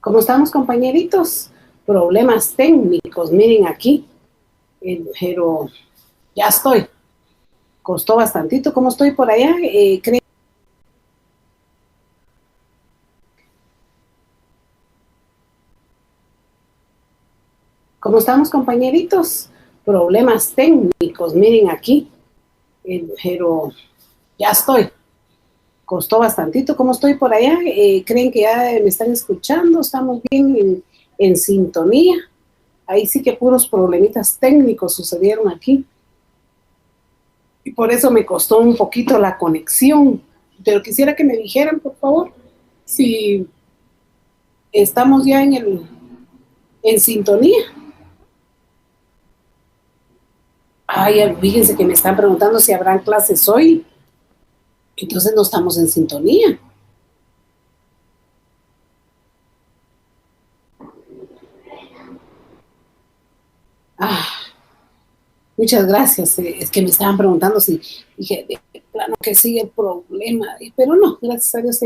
¿Cómo estamos, compañeritos? Problemas técnicos, miren aquí, pero ya estoy. Costó bastantito. ¿Cómo estoy por allá? ¿Cómo estamos, compañeritos? Problemas técnicos, miren aquí, pero ya estoy. Costó bastantito. ¿Cómo estoy por allá? ¿Creen que ya me están escuchando? ¿Estamos bien en sintonía? Ahí sí que puros problemitas técnicos sucedieron aquí. Y por eso me costó un poquito la conexión. Pero quisiera que me dijeran, por favor, si estamos ya en sintonía. Ay, fíjense que me están preguntando si habrán clases hoy. Entonces no estamos en sintonía. Ah, muchas gracias. Es que me estaban preguntando si dije, de plano que sigue el problema. Pero no, gracias a Dios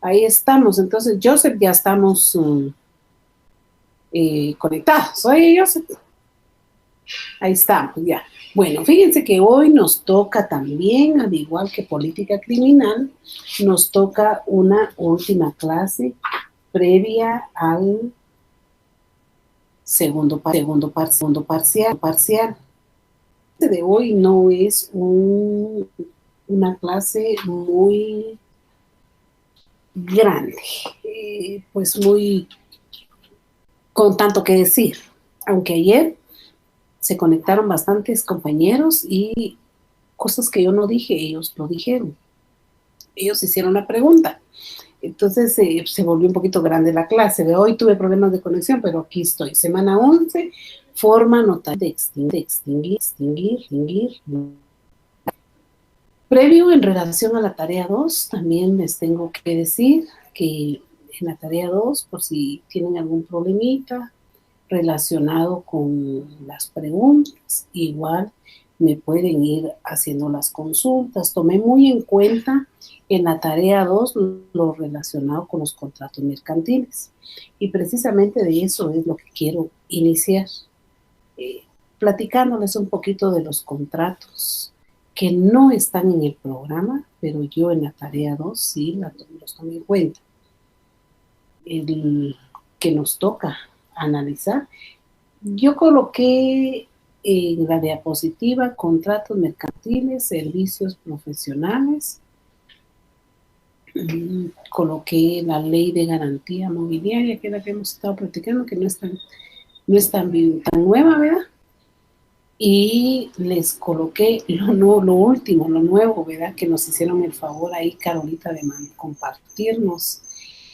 ahí estamos. Entonces, Joseph, ya estamos conectados. Oye, Joseph, ahí estamos, ya. Bueno, fíjense que hoy nos toca también, al igual que política criminal, nos toca una última clase previa al segundo parcial. De hoy no es una clase muy grande, pues muy con tanto que decir, aunque ayer se conectaron bastantes compañeros y cosas que yo no dije, ellos lo dijeron. Ellos hicieron la pregunta. Entonces se volvió un poquito grande la clase. De hoy tuve problemas de conexión, pero aquí estoy. Semana 11, forma notable de extinguir. Previo en relación a la tarea 2, también les tengo que decir que en la tarea 2, por si tienen algún problemita relacionado con las preguntas, igual me pueden ir haciendo las consultas. Tomé muy en cuenta en la tarea 2 lo relacionado con los contratos mercantiles. Y precisamente de eso es lo que quiero iniciar, platicándoles un poquito de los contratos que no están en el programa, pero yo en la tarea 2 sí los tomé en cuenta. El que nos toca analizar. Yo coloqué en la diapositiva contratos mercantiles, servicios profesionales, coloqué la ley de garantía mobiliaria, que es la que hemos estado platicando, que no es tan nueva, ¿verdad? Y les coloqué lo último, lo nuevo, ¿verdad? Que nos hicieron el favor ahí, Carolita, de compartirnos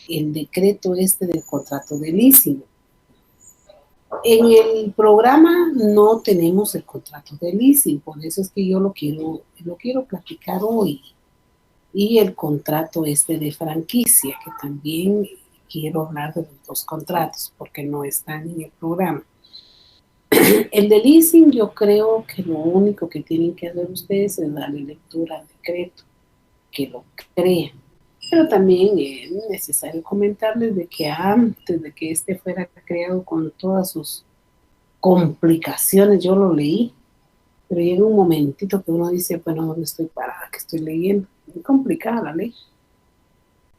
el decreto del contrato de leasing. En el programa no tenemos el contrato de leasing, por eso es que yo lo quiero platicar hoy. Y el contrato de franquicia, que también quiero hablar de los dos contratos, porque no están en el programa. El de leasing, yo creo que lo único que tienen que hacer ustedes es darle lectura al decreto, que lo crean. Pero también es necesario comentarles de que antes de que fuera creado con todas sus complicaciones, yo lo leí, pero llega un momentito que uno dice, bueno, ¿dónde estoy parada? ¿Qué estoy leyendo? Muy complicada la ley.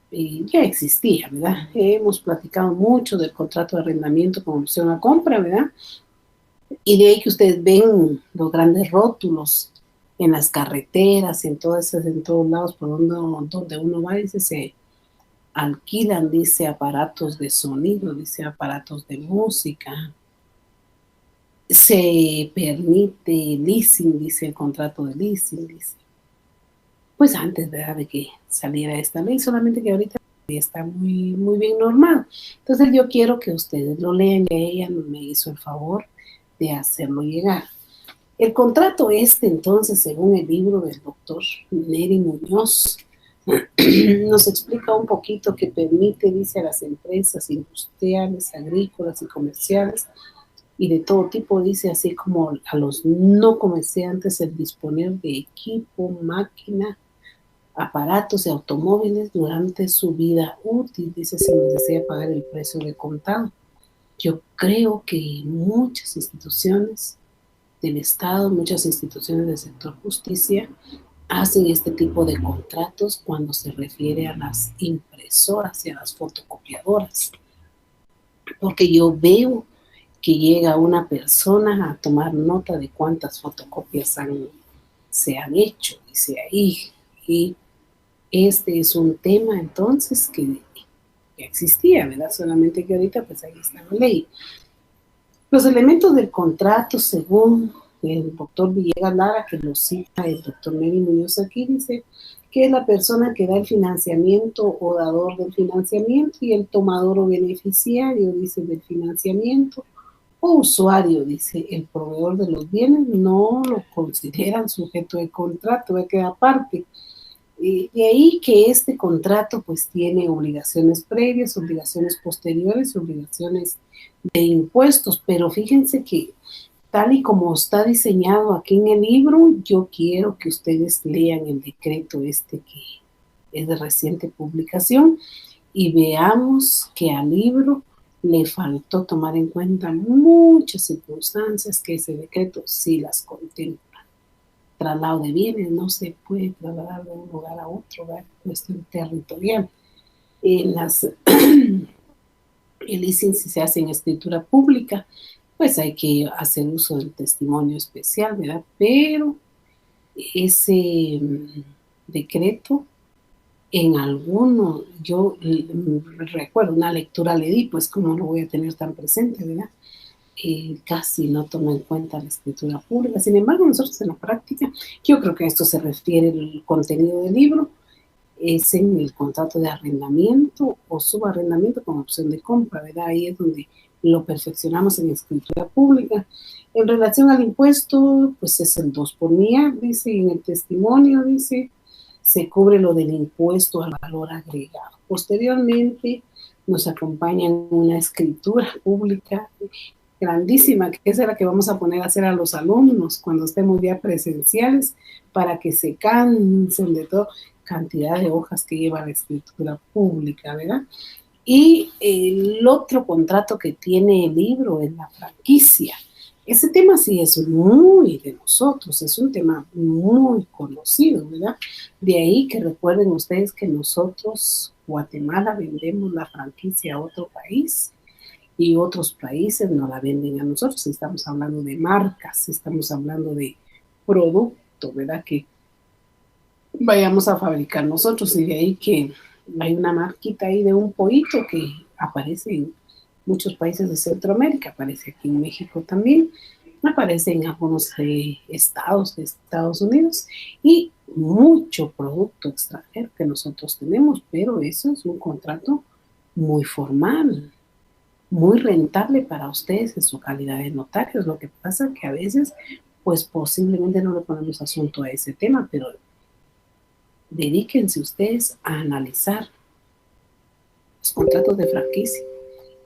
Y ya existía, ¿verdad? Hemos platicado mucho del contrato de arrendamiento con opción a compra, ¿verdad? Y de ahí que ustedes ven los grandes rótulos en las carreteras, en todos lados por donde uno va, dice, se alquilan, dice, aparatos de sonido, dice, aparatos de música. Se permite leasing, dice el contrato de leasing, dice. Pues antes, ¿verdad?, de que saliera esta ley, solamente que ahorita está muy, muy bien normado. Entonces yo quiero que ustedes lo lean, y ella me hizo el favor de hacerlo llegar. El contrato entonces, según el libro del doctor Neri Muñoz, nos explica un poquito que permite, dice, a las empresas industriales, agrícolas y comerciales y de todo tipo, dice, así como a los no comerciantes, el disponer de equipo, máquina, aparatos y automóviles durante su vida útil, dice, sin necesidad de pagar el precio de contado. Yo creo que muchas instituciones del Estado, muchas instituciones del sector justicia hacen este tipo de contratos cuando se refiere a las impresoras y a las fotocopiadoras. Porque yo veo que llega una persona a tomar nota de cuántas fotocopias se han hecho, dice ahí. Y este es un tema entonces que existía, ¿verdad? Solamente que ahorita pues ahí está la ley. Los elementos del contrato, según el doctor Villegas Lara, que lo cita el doctor Neri Muñoz aquí, dice que es la persona que da el financiamiento o dador del financiamiento y el tomador o beneficiario, dice, del financiamiento o usuario, dice, el proveedor de los bienes no lo consideran sujeto de contrato, va a quedar aparte. De ahí que este contrato pues tiene obligaciones previas, obligaciones posteriores, obligaciones de impuestos, pero fíjense que tal y como está diseñado aquí en el libro, yo quiero que ustedes lean el decreto este que es de reciente publicación y veamos que al libro le faltó tomar en cuenta muchas circunstancias que ese decreto sí las contempla. Traslado de bienes no se puede trasladar de un lugar a otro, ¿verdad? Cuestión territorial. En las, el leasing, si se hace en escritura pública, pues hay que hacer uso del testimonio especial, ¿verdad? Pero ese decreto, en alguno, yo recuerdo una lectura le di, pues como lo voy a tener tan presente, ¿verdad? Casi no toma en cuenta la escritura pública. Sin embargo, nosotros en la práctica, yo creo que a esto se refiere el contenido del libro, es en el contrato de arrendamiento o subarrendamiento con opción de compra, ¿verdad? Ahí es donde lo perfeccionamos en escritura pública. En relación al impuesto, pues es el 2 por MIA, dice, y en el testimonio dice, se cubre lo del impuesto al valor agregado. Posteriormente nos acompaña en una escritura pública grandísima, que esa es la que vamos a poner a hacer a los alumnos cuando estemos ya presenciales, para que se cansen de toda cantidad de hojas que lleva la escritura pública, ¿verdad? Y el otro contrato que tiene el libro es la franquicia. Ese tema sí es muy de nosotros, es un tema muy conocido, ¿verdad? De ahí que recuerden ustedes que nosotros, Guatemala, vendemos la franquicia a otro país y otros países no la venden a nosotros. Estamos hablando de marcas, estamos hablando de producto, ¿verdad? Que vayamos a fabricar nosotros, y de ahí que hay una marquita ahí de un pollito que aparece en muchos países de Centroamérica, aparece aquí en México también, aparece en algunos estados de Estados Unidos y mucho producto extranjero que nosotros tenemos, pero eso es un contrato muy formal, muy rentable para ustedes en su calidad de notarios. Lo que pasa es que a veces, pues posiblemente no le ponemos asunto a ese tema, pero dedíquense ustedes a analizar los contratos de franquicia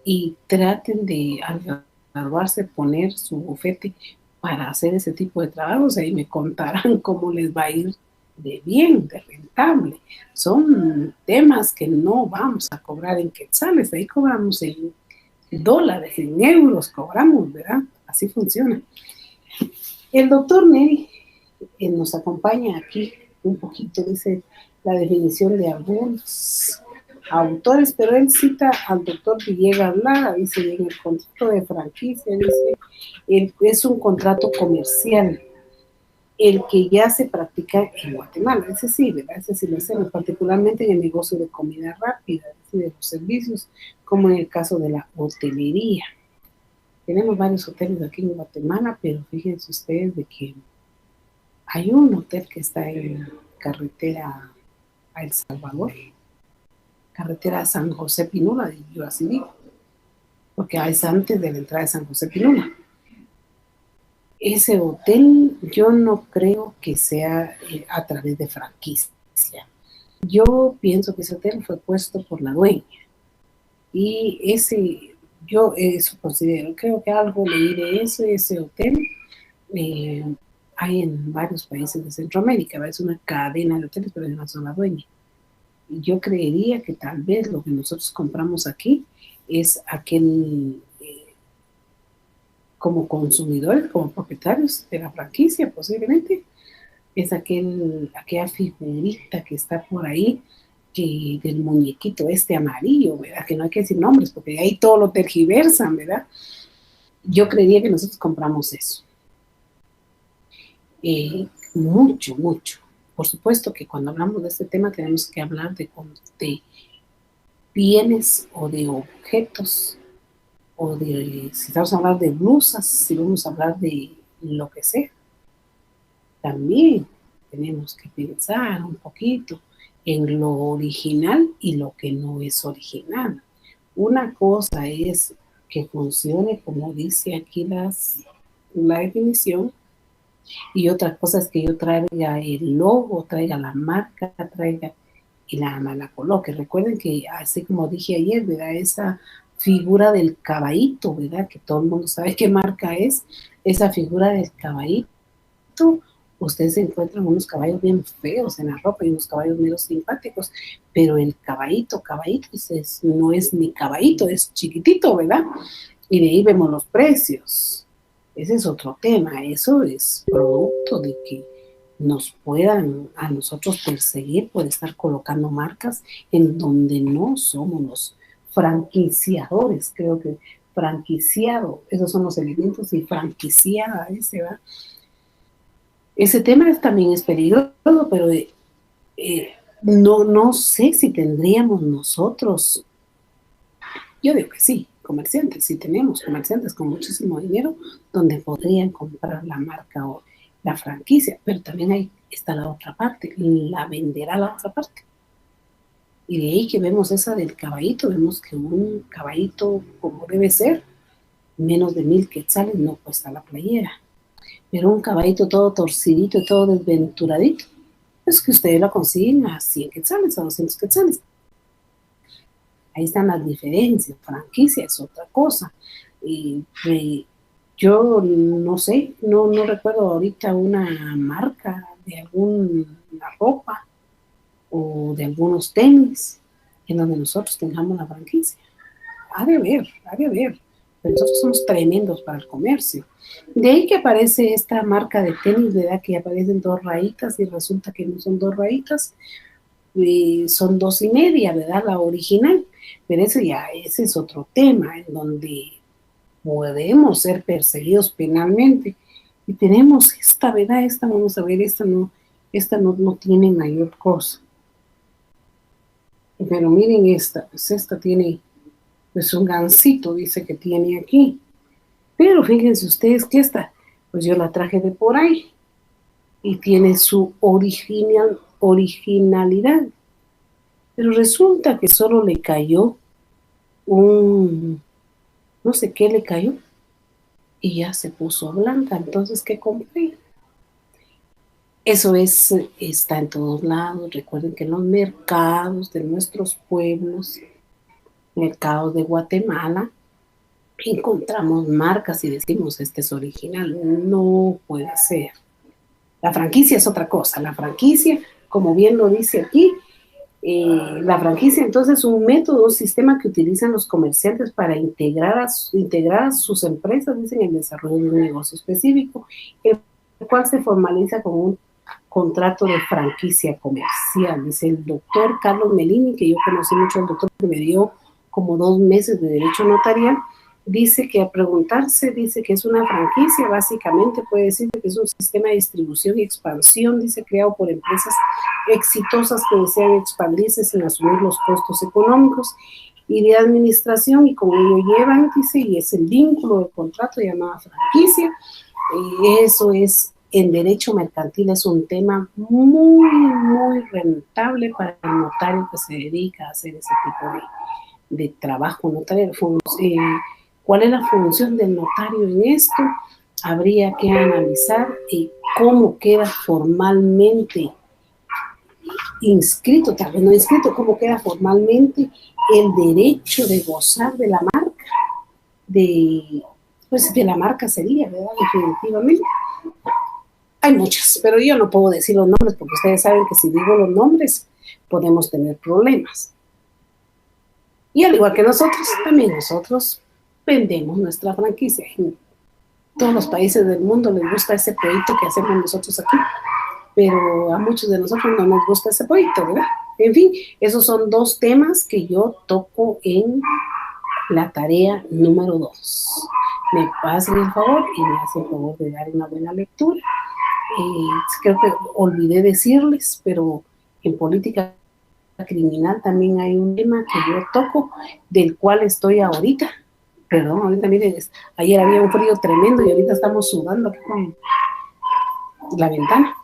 y traten de, al graduarse, poner su bufete para hacer ese tipo de trabajos. Ahí me contarán cómo les va a ir de bien, de rentable. Son temas que no vamos a cobrar en quetzales, ahí cobramos en dólares, en euros cobramos, ¿verdad? Así funciona. El doctor Neri nos acompaña aquí un poquito, dice la definición de algunos autores, pero él cita al doctor Villegas Lara, dice, en el contrato de franquicia, dice, es un contrato comercial, el que ya se practica en Guatemala, ese sí, ¿verdad? Ese sí lo hacemos, particularmente en el negocio de comida rápida, de los servicios, como en el caso de la hotelería. Tenemos varios hoteles aquí en Guatemala, pero fíjense ustedes de que hay un hotel que está en carretera a El Salvador, carretera San José Pinula, yo así digo, porque es antes de la entrada de San José Pinula. Ese hotel yo no creo que sea a través de franquicia. Yo pienso que ese hotel fue puesto por la dueña. Y yo eso considero, creo que algo leí de eso, ese hotel hay en varios países de Centroamérica, ¿verdad? Es una cadena de hoteles, pero es una sola dueña. Y yo creería que tal vez lo que nosotros compramos aquí es aquel, como consumidores, como propietarios de la franquicia, posiblemente, es aquella figurita que está por ahí, que del muñequito este amarillo, ¿verdad? Que no hay que decir nombres, porque ahí todo lo tergiversan, ¿verdad? Yo creería que nosotros compramos eso. Mucho, mucho. Por supuesto que cuando hablamos de este tema tenemos que hablar de bienes o de objetos, o de, si vamos a hablar de blusas, si vamos a hablar de lo que sea. También tenemos que pensar un poquito en lo original y lo que no es original. Una cosa es que funcione como dice aquí la definición, y otra cosa es que yo traiga el logo, traiga la marca, traiga y la coloque. Recuerden que así como dije ayer, ¿verdad? Esa figura del caballito, ¿verdad? Que todo el mundo sabe qué marca es, esa figura del caballito. Ustedes encuentran unos caballos bien feos en la ropa y unos caballos menos simpáticos, pero el caballito no es ni caballito, es chiquitito, ¿verdad? Y de ahí vemos los precios. Ese es otro tema, eso es producto de que nos puedan a nosotros perseguir por estar colocando marcas en donde no somos los franquiciadores, creo que franquiciado, esos son los elementos, y franquiciada, ese va. Ese tema también es peligroso, pero no sé si tendríamos nosotros, yo digo que sí, comerciantes, sí tenemos comerciantes con muchísimo dinero donde podrían comprar la marca o la franquicia, pero también está la otra parte, la venderá la otra parte. Y de ahí que vemos esa del caballito, vemos que un caballito como debe ser, menos de 1,000 quetzales no cuesta la playera. Pero un caballito todo torcidito y todo desventuradito, es que ustedes lo consiguen a 100 quetzales, a 200 quetzales. Ahí están las diferencias. Franquicia es otra cosa. Yo no sé, no recuerdo ahorita una marca de alguna ropa o de algunos tenis en donde nosotros tengamos la franquicia. Ha de haber. Pero nosotros somos tremendos para el comercio. De ahí que aparece esta marca de tenis, ¿verdad? Que aparecen 2 rayitas y resulta que no son 2 rayitas, son 2,5, ¿verdad? La original. Pero ese es otro tema en donde podemos ser perseguidos penalmente. Y tenemos esta, ¿verdad? Esta, vamos a ver, esta no tiene mayor cosa. Pero miren esta, pues esta tiene, pues un gansito, dice que tiene aquí. Pero fíjense ustedes que esta, pues yo la traje de por ahí y tiene su originalidad. Pero resulta que solo le cayó no sé qué le cayó, y ya se puso blanca. Entonces, ¿qué compré? Eso está en todos lados. Recuerden que en los mercados de nuestros pueblos, mercados de Guatemala, encontramos marcas y decimos, este es original. No puede ser. La franquicia es otra cosa. La franquicia, como bien lo dice aquí, la franquicia entonces es un método, un sistema que utilizan los comerciantes para integrar a sus empresas, dicen, en el desarrollo de un negocio específico, el cual se formaliza con un contrato de franquicia comercial. Dice el doctor Carlos Melini, que yo conocí mucho al doctor, que me dio como 2 meses de derecho notarial. Dice que a preguntarse, dice que es una franquicia, básicamente puede decir que es un sistema de distribución y expansión, dice, creado por empresas exitosas que desean expandirse sin asumir los costos económicos y de administración, y como ello llevan, dice, y es el vínculo de contrato llamada franquicia. Eso es, en derecho mercantil, es un tema muy, muy rentable para el notario que se dedica a hacer ese tipo de trabajo notario. ¿Cuál es la función del notario en esto? Habría que analizar cómo queda formalmente inscrito, tal vez no inscrito, cómo queda formalmente el derecho de gozar de la marca, de la marca sería, ¿verdad? Definitivamente. Hay muchas, pero yo no puedo decir los nombres porque ustedes saben que si digo los nombres podemos tener problemas. Y al igual que nosotros, también nosotros vendemos nuestra franquicia. En todos los países del mundo les gusta ese pollito que hacemos nosotros aquí, pero a muchos de nosotros no nos gusta ese pollito, ¿verdad? En fin, esos son dos temas que yo toco en la tarea número 2. Me pasen el favor y me hacen el favor de dar una buena lectura. Creo que olvidé decirles, pero en política criminal también hay un tema que yo toco, del cual estoy ahorita. Perdón, ahorita miren, ayer había un frío tremendo y ahorita estamos sudando aquí con la ventana.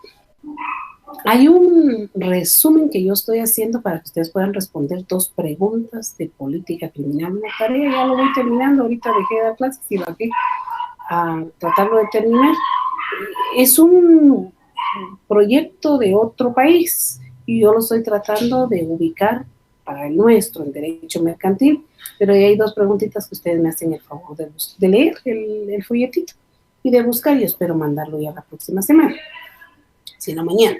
Hay un resumen que yo estoy haciendo para que ustedes puedan responder 2 preguntas de política criminal. Una tarea, ya lo voy terminando, ahorita dejé de dar clases y bajé a tratarlo de terminar. Es un proyecto de otro país y yo lo estoy tratando de ubicar para el nuestro, el derecho mercantil, pero ahí hay 2 preguntitas que ustedes me hacen el favor de leer el folletito y de buscar, y espero mandarlo ya la próxima semana, si no mañana.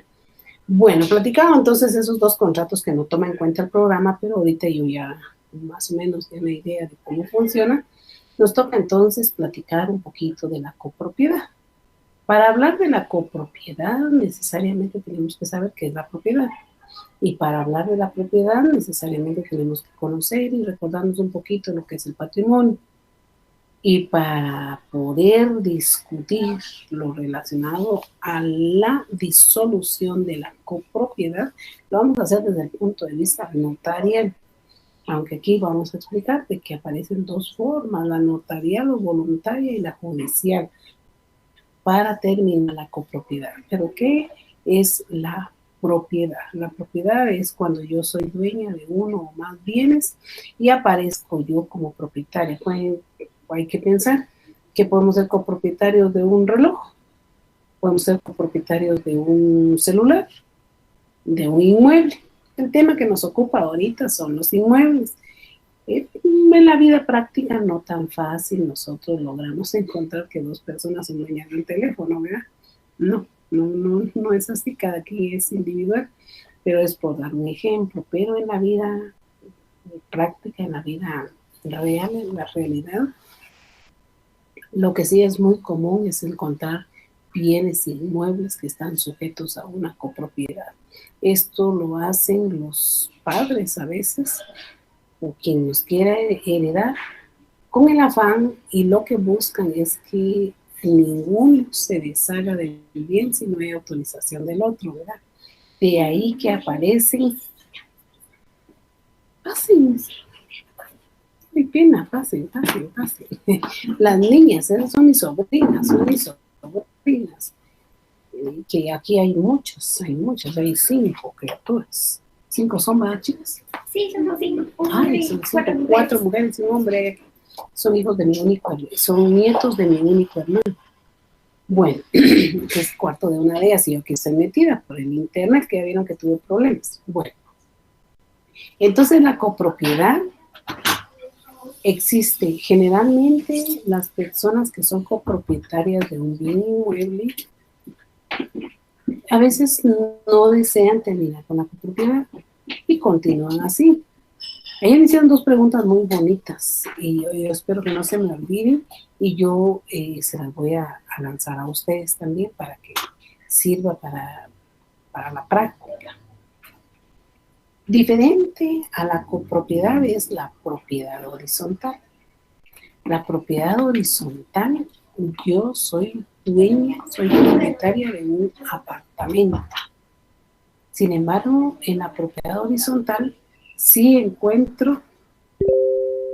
Bueno, platicaba entonces esos 2 contratos que no toma en cuenta el programa, pero ahorita yo ya más o menos tengo una idea de cómo funciona. Nos toca entonces platicar un poquito de la copropiedad. Para hablar de la copropiedad necesariamente tenemos que saber qué es la propiedad. Y para hablar de la propiedad necesariamente tenemos que conocer y recordarnos un poquito lo que es el patrimonio. Y para poder discutir lo relacionado a la disolución de la copropiedad, lo vamos a hacer desde el punto de vista notarial. Aunque aquí vamos a explicar de que aparecen 2 formas, la notarial o voluntaria y la judicial, para terminar la copropiedad. ¿Pero qué es la propiedad? La propiedad es cuando yo soy dueña de uno o más bienes y aparezco yo como propietaria. Hay que pensar que podemos ser copropietarios de un reloj, podemos ser copropietarios de un celular, de un inmueble. El tema que nos ocupa ahorita son los inmuebles. En la vida práctica no tan fácil nosotros logramos encontrar que 2 personas son dueñas de un teléfono, ¿verdad? No es así, cada quien es individual, pero es por dar un ejemplo. Pero en la vida práctica, en la vida real, en la realidad, lo que sí es muy común es encontrar bienes inmuebles que están sujetos a una copropiedad. Esto lo hacen los padres a veces, o quien nos quiera heredar, con el afán, y lo que buscan es que ninguno se deshaga del bien si no hay autorización del otro, ¿verdad? De ahí que aparecen, pasen, hay pena, pasen. Las niñas, esas son mis sobrinas, que aquí hay muchas, hay 5 criaturas. 5 son, ¿verdad, chicas? Sí, son 5. Ay, son 4 mujeres y un hombre. Son hijos de mi único hermano, son nietos de mi único hermano. Bueno, que es cuarto de una de ellas, y yo que estoy metida por el internet, que ya vieron que tuve problemas. Bueno, entonces la copropiedad existe. Generalmente las personas que son copropietarias de un bien inmueble a veces no desean terminar con la copropiedad y continúan así. Ella me hicieron 2 preguntas muy bonitas y yo espero que no se me olviden, y yo se las voy a lanzar a ustedes también para que sirva para la práctica. Diferente a la copropiedad es la propiedad horizontal. La propiedad horizontal, yo soy dueña, soy propietaria de un apartamento. Sin embargo, en la propiedad horizontal sí encuentro,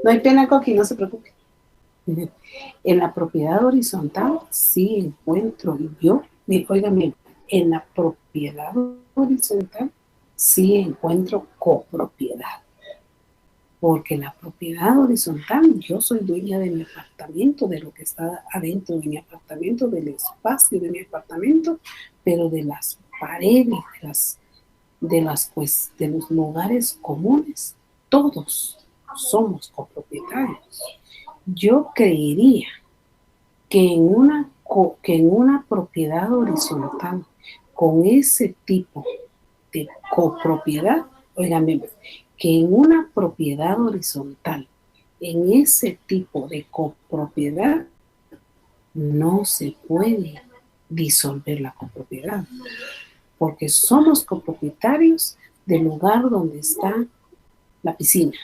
no hay pena, Coqui, no se preocupe. En la propiedad horizontal sí encuentro yo, oigan, en la propiedad horizontal sí encuentro copropiedad. Porque la propiedad horizontal, yo soy dueña de mi apartamento, de lo que está adentro de mi apartamento, del espacio de mi apartamento, pero de las paredes, de los lugares comunes, todos somos copropietarios. Yo creería que en una que en una propiedad horizontal, con ese tipo de copropiedad, oigan bien, que en una propiedad horizontal, en ese tipo de copropiedad, no se puede disolver la copropiedad, porque somos copropietarios del lugar donde está la piscina.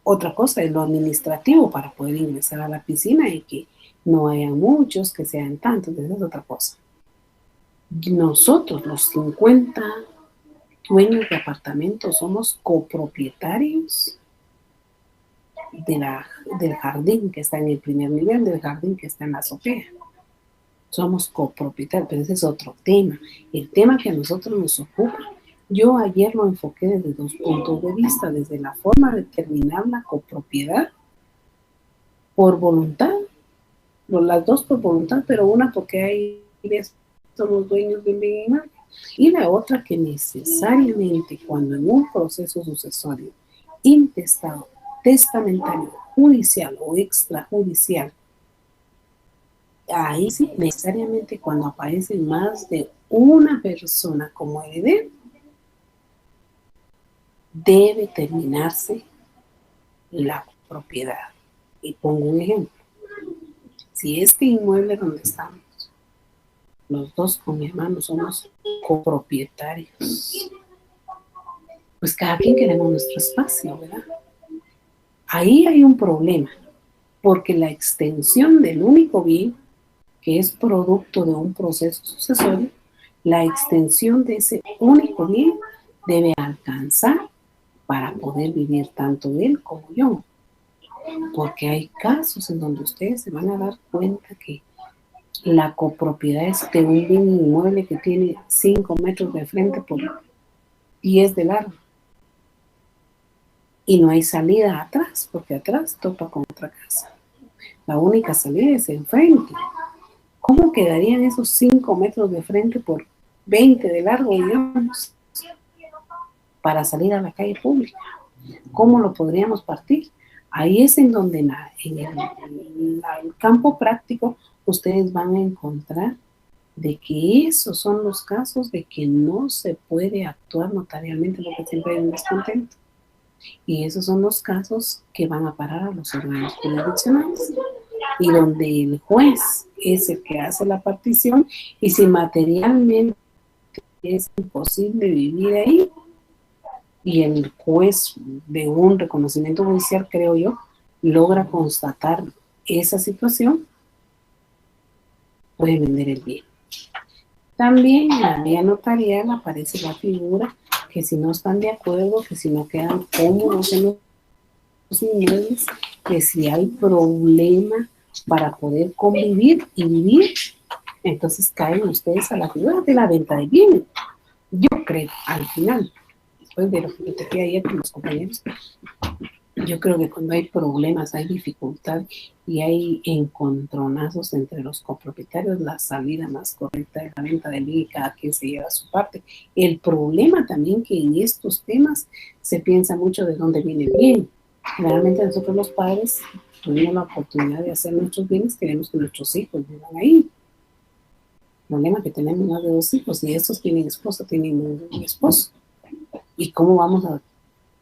Otra cosa es lo administrativo para poder ingresar a la piscina y que no haya muchos, que sean tantos, esa es otra cosa. Nosotros, los 50 dueños de apartamentos, somos copropietarios del jardín que está en el primer nivel, del jardín que está en la azotea. Somos copropietarios, pero ese es otro tema. El tema que a nosotros nos ocupa, yo ayer lo enfoqué desde dos puntos de vista, desde la forma de determinar la copropiedad por voluntad, las dos por voluntad, pero una porque hay somos dueños de un bien inmueble, y la otra que necesariamente cuando en un proceso sucesorio, intestado, testamentario, judicial o extrajudicial, ahí sí, necesariamente cuando aparecen más de una persona como heredero, debe terminarse la propiedad. Y pongo un ejemplo. Si este inmueble donde estamos, los dos con mi hermano somos copropietarios, pues cada quien queremos nuestro espacio, ¿verdad? Ahí hay un problema, porque la extensión del único bien, que es producto de un proceso sucesorio, la extensión de ese único bien debe alcanzar para poder vivir tanto él como yo. Porque hay casos en donde ustedes se van a dar cuenta que la copropiedad es de un bien inmueble que tiene 5 metros de frente por 10 de largo. Y no hay salida atrás, porque atrás topa con otra casa. La única salida es enfrente. ¿Cómo quedarían esos 5 metros de frente por 20 de largo, digamos, para salir a la calle pública? ¿Cómo lo podríamos partir? Ahí es en donde en el campo práctico ustedes van a encontrar de que esos son los casos de que no se puede actuar notarialmente, porque siempre hay un descontento. Y esos son los casos que van a parar a los órganos jurisdiccionales, y donde el juez es el que hace la partición, y si materialmente es imposible vivir ahí, y el juez de un reconocimiento judicial, creo yo, logra constatar esa situación, puede vender el bien. También en la vía notarial aparece la figura que si no están de acuerdo, que si no quedan cómodos en los inmuebles, que si hay problema para poder convivir y vivir, entonces caen ustedes a la figura de la venta de bienes. Yo creo, al final, después de lo que te quedé ayer con los compañeros, yo creo que cuando hay problemas, hay dificultad y hay encontronazos entre los copropietarios, la salida más correcta es la venta del bien y cada quien se lleva su parte. El problema también que en estos temas se piensa mucho de dónde viene el bien. Generalmente nosotros los padres tuvimos la oportunidad de hacer nuestros bienes, queremos que nuestros hijos vivan ahí. El problema es que tenemos más de 2 hijos y estos tienen esposa, tienen un esposo. ¿Y cómo vamos a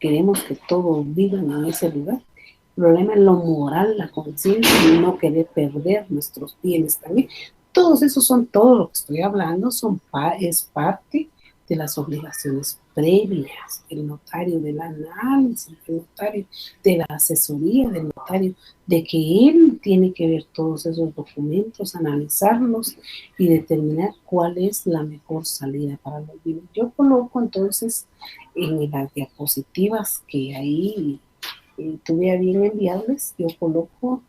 queremos que todos vivan en ese lugar? El problema es lo moral, la conciencia y no querer perder nuestros bienes también. Todos esos son, todo lo que estoy hablando, es parte de las obligaciones previas del notario, del análisis del notario, de la asesoría del notario, de que él tiene que ver todos esos documentos, analizarlos y determinar cuál es la mejor salida para los bienes. Yo coloco entonces en las diapositivas que ahí tuve a bien enviarles, yo coloco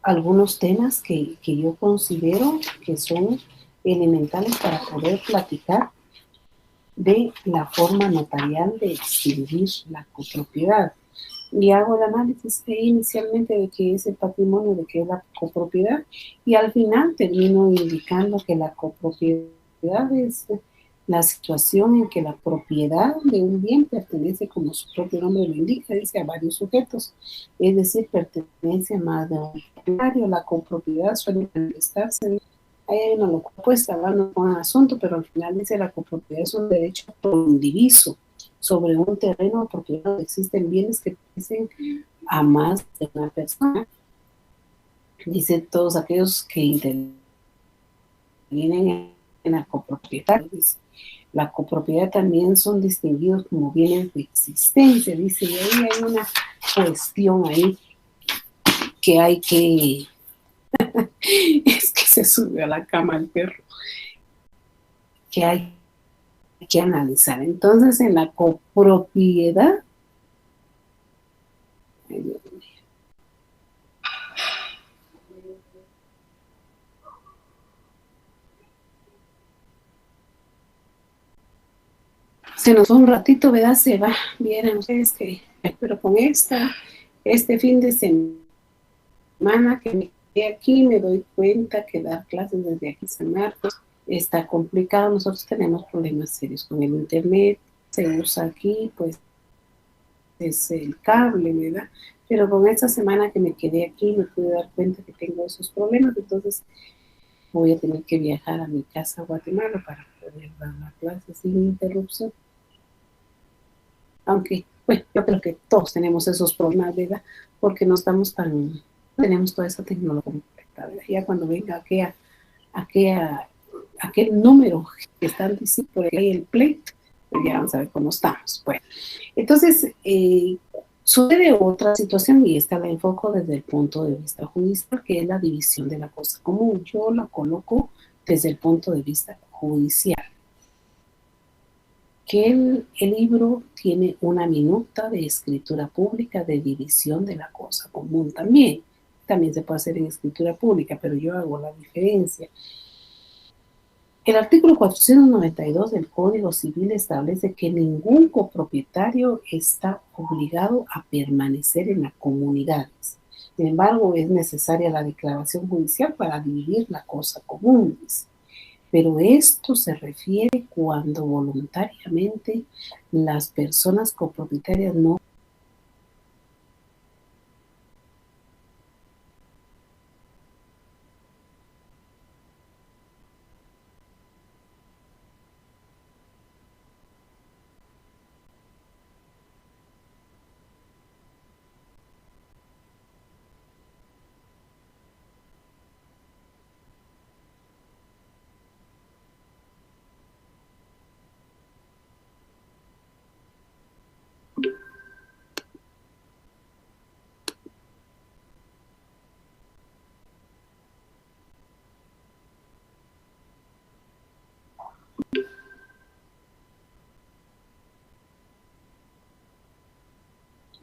algunos temas que yo considero que son elementales para poder platicar de la forma notarial de extinguir la copropiedad. Y hago el análisis inicialmente de qué es el patrimonio, de qué es la copropiedad, y al final termino indicando que la copropiedad es la situación en que la propiedad de un bien pertenece, como su propio nombre lo indica, dice, a varios sujetos, es decir, pertenece a más de un propietario. La copropiedad suele manifestarse, hay una locura puesta hablando con un asunto, pero al final dice la copropiedad es un derecho indiviso sobre un terreno o propiedad donde existen bienes que pertenecen a más de una persona. Dice todos aquellos que intervienen en la copropiedad, dice. La copropiedad también son distinguidos como bienes de existencia, dice, y ahí hay una cuestión ahí que hay que, es que se sube a la cama el perro, que hay que analizar. Entonces, en la copropiedad, ay Dios mío, se nos va un ratito, ¿verdad? Se va, vieran ustedes que, pero con este fin de semana que me quedé aquí, me doy cuenta que dar clases desde aquí San Marcos está complicado. Nosotros tenemos problemas serios con el internet, se usa aquí, pues es el cable, ¿verdad? Pero con esta semana que me quedé aquí me pude dar cuenta que tengo esos problemas, entonces voy a tener que viajar a mi casa a Guatemala para poder dar la clase sin interrupción. Aunque, bueno, yo creo que todos tenemos esos problemas, ¿verdad? Porque no estamos tan, tenemos toda esa tecnología completa, ¿verdad? Ya cuando venga aquel número que están diciendo por ahí, el pleito, pues ya vamos a ver cómo estamos. Bueno, entonces, sucede otra situación y esta la enfoco desde el punto de vista judicial, que es la división de la cosa común. Yo la coloco desde el punto de vista judicial. Que el libro tiene una minuta de escritura pública de división de la cosa común también. También se puede hacer en escritura pública, pero yo hago la diferencia. El artículo 492 del Código Civil establece que ningún copropietario está obligado a permanecer en las comunidades. Sin embargo, es necesaria la declaración judicial para dividir la cosa común. Pero esto se refiere cuando voluntariamente las personas copropietarias no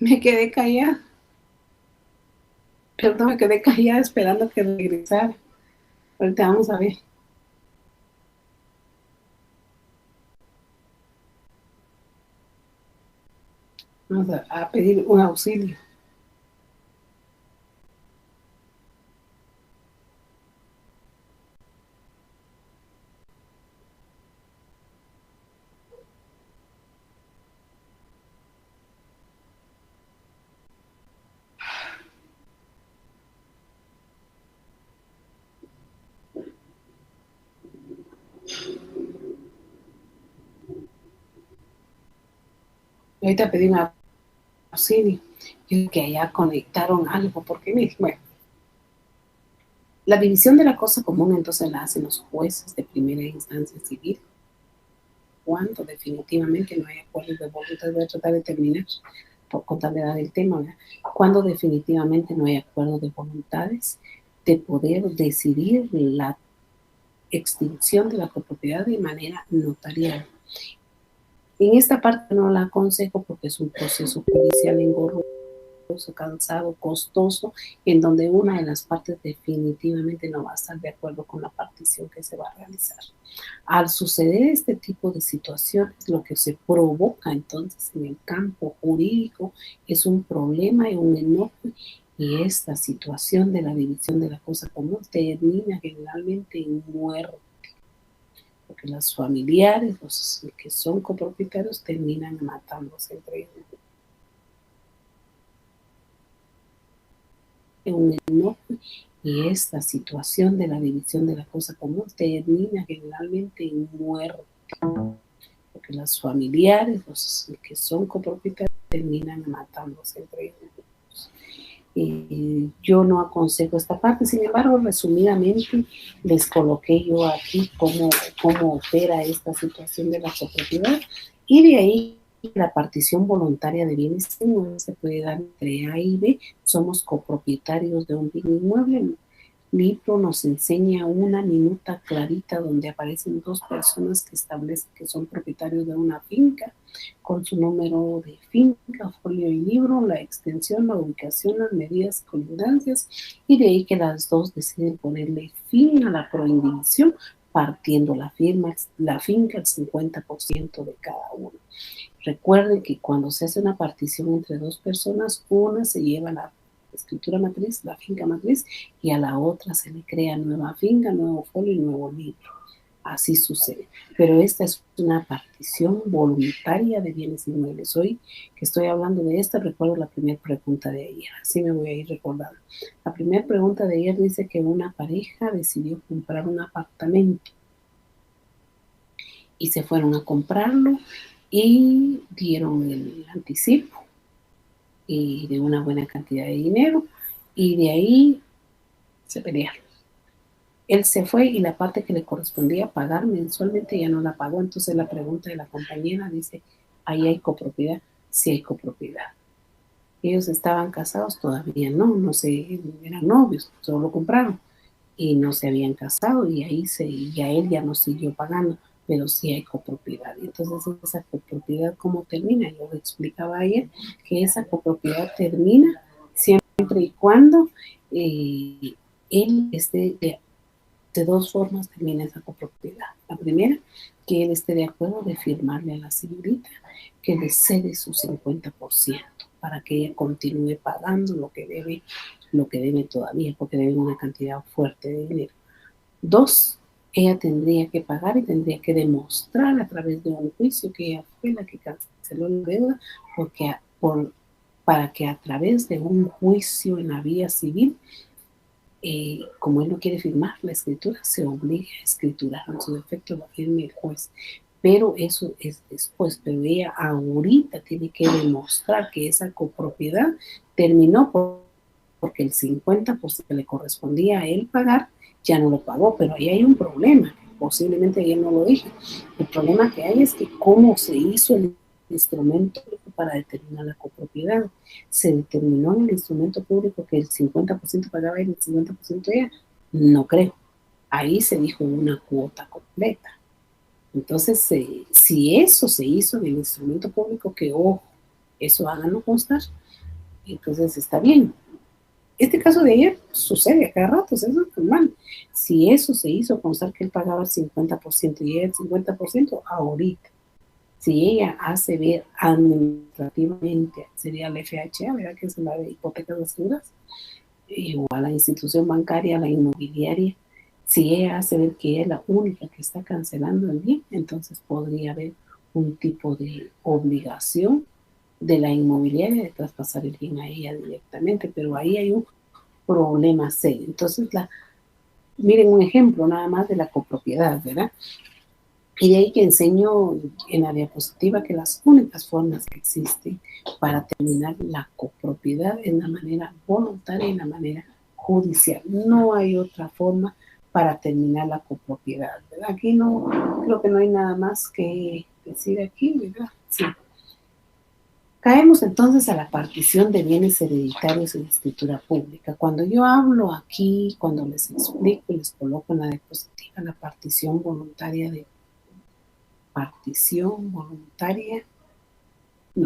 me quedé callada. Perdón, me quedé callada esperando que regresara. Ahorita vamos a ver. Vamos a pedir un auxilio. Ahorita pedí un auxilio. Yo creo que allá conectaron algo, porque miren, bueno, la división de la cosa común entonces la hacen los jueces de primera instancia civil cuando definitivamente no hay acuerdo de voluntad. Voy a tratar de terminar por contarle el tema, ¿verdad? Cuando definitivamente no hay acuerdo de voluntades de poder decidir la extinción de la copropiedad de manera notarial. En esta parte no la aconsejo porque es un proceso judicial engorroso, cansado, costoso, en donde una de las partes definitivamente no va a estar de acuerdo con la partición que se va a realizar. Al suceder este tipo de situaciones, lo que se provoca entonces en el campo jurídico es un problema y un enojo, y esta situación de la división de la cosa común termina generalmente en muerte. porque los familiares, los que son copropietarios, terminan matándose entre ellos. Un enojo, y esta situación de la división de la cosa común termina generalmente en muerte, porque los familiares, los que son copropietarios, terminan matándose entre ellos. Yo no aconsejo esta parte, sin embargo, resumidamente les coloqué yo aquí cómo opera esta situación de la copropiedad, y de ahí la partición voluntaria de bienes inmuebles se puede dar entre A y B. Somos copropietarios de un bien inmueble. El libro nos enseña una minuta clarita donde aparecen dos personas que establecen que son propietarios de una finca, con su número de finca, folio y libro, la extensión, la ubicación, las medidas y colindancias, y de ahí que las dos deciden ponerle fin a la prohibición, partiendo la finca al 50% de cada uno. Recuerden que cuando se hace una partición entre dos personas, una se lleva la escritura matriz, la finca matriz, y a la otra se le crea nueva finca, nuevo folio y nuevo libro. Así sucede. Pero esta es una partición voluntaria de bienes inmuebles. Hoy que estoy hablando de esta, recuerdo la primera pregunta de ayer. Así me voy a ir recordando. La primera pregunta de ayer dice que una pareja decidió comprar un apartamento y se fueron a comprarlo y dieron el anticipo y de una buena cantidad de dinero, y de ahí se pelearon. Él se fue y la parte que le correspondía pagar mensualmente ya no la pagó. Entonces la pregunta de la compañera dice, ¿ahí hay copropiedad? Sí hay copropiedad. Ellos estaban casados, todavía no se, eran novios, solo lo compraron y no se habían casado, y ahí ya él ya no siguió pagando, pero sí hay copropiedad. Entonces esa copropiedad, ¿cómo termina? Yo le explicaba ayer que esa copropiedad termina siempre y cuando él esté de dos formas. Termina esa copropiedad. La primera, que él esté de acuerdo de firmarle a la señorita que le cede su 50% para que ella continúe pagando lo que debe todavía, porque debe una cantidad fuerte de dinero. Dos, ella tendría que pagar y tendría que demostrar a través de un juicio que ella fue la que canceló la deuda, para que a través de un juicio en la vía civil, como él no quiere firmar la escritura, se obliga a escriturar, en su defecto lo firme el juez. Pero eso es después, pero ella ahorita tiene que demostrar que esa copropiedad terminó porque el 50% que le correspondía a él pagar ya no lo pagó. Pero ahí hay un problema, posiblemente ayer no lo dije. El problema que hay es que cómo se hizo el instrumento para determinar la copropiedad. Se determinó en el instrumento público que el 50% pagaba él y el 50% ella. No creo. Ahí se dijo una cuota completa. Entonces, si eso se hizo en el instrumento público, que ojo, eso háganlo constar, entonces está bien. Este caso de ayer sucede a cada rato, eso es normal. Si eso se hizo constar que él pagaba el 50% y ella el 50%, ahorita. Si ella hace ver administrativamente, sería la FHA, ¿verdad? Que es la de hipotecas de seguras, o a la institución bancaria, a la inmobiliaria. Si ella hace ver que ella es la única que está cancelando el bien, entonces podría haber un tipo de obligación de la inmobiliaria de traspasar el bien a ella directamente, pero ahí hay un problema serio. Entonces, miren un ejemplo nada más de la copropiedad, ¿verdad? Y de ahí que enseño en la diapositiva que las únicas formas que existen para terminar la copropiedad es la manera voluntaria y la manera judicial. No hay otra forma para terminar la copropiedad, ¿verdad? Aquí no, creo que no hay nada más que decir aquí, ¿verdad? Sí. Caemos entonces a la partición de bienes hereditarios en escritura pública. Cuando yo hablo aquí, cuando les explico y les coloco en la diapositiva la partición voluntaria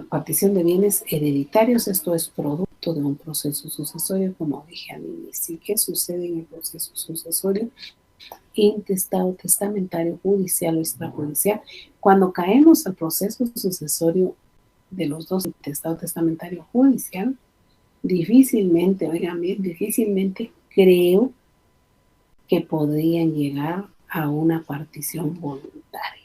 partición de bienes hereditarios, esto es producto de un proceso sucesorio, como dije al inicio. ¿Qué sucede en el proceso sucesorio? Intestado, testamentario, judicial o extrajudicial. Cuando caemos al proceso sucesorio de los dos, intestado, testamentario, judicial, difícilmente, oigan bien, difícilmente creo que podrían llegar a una partición voluntaria.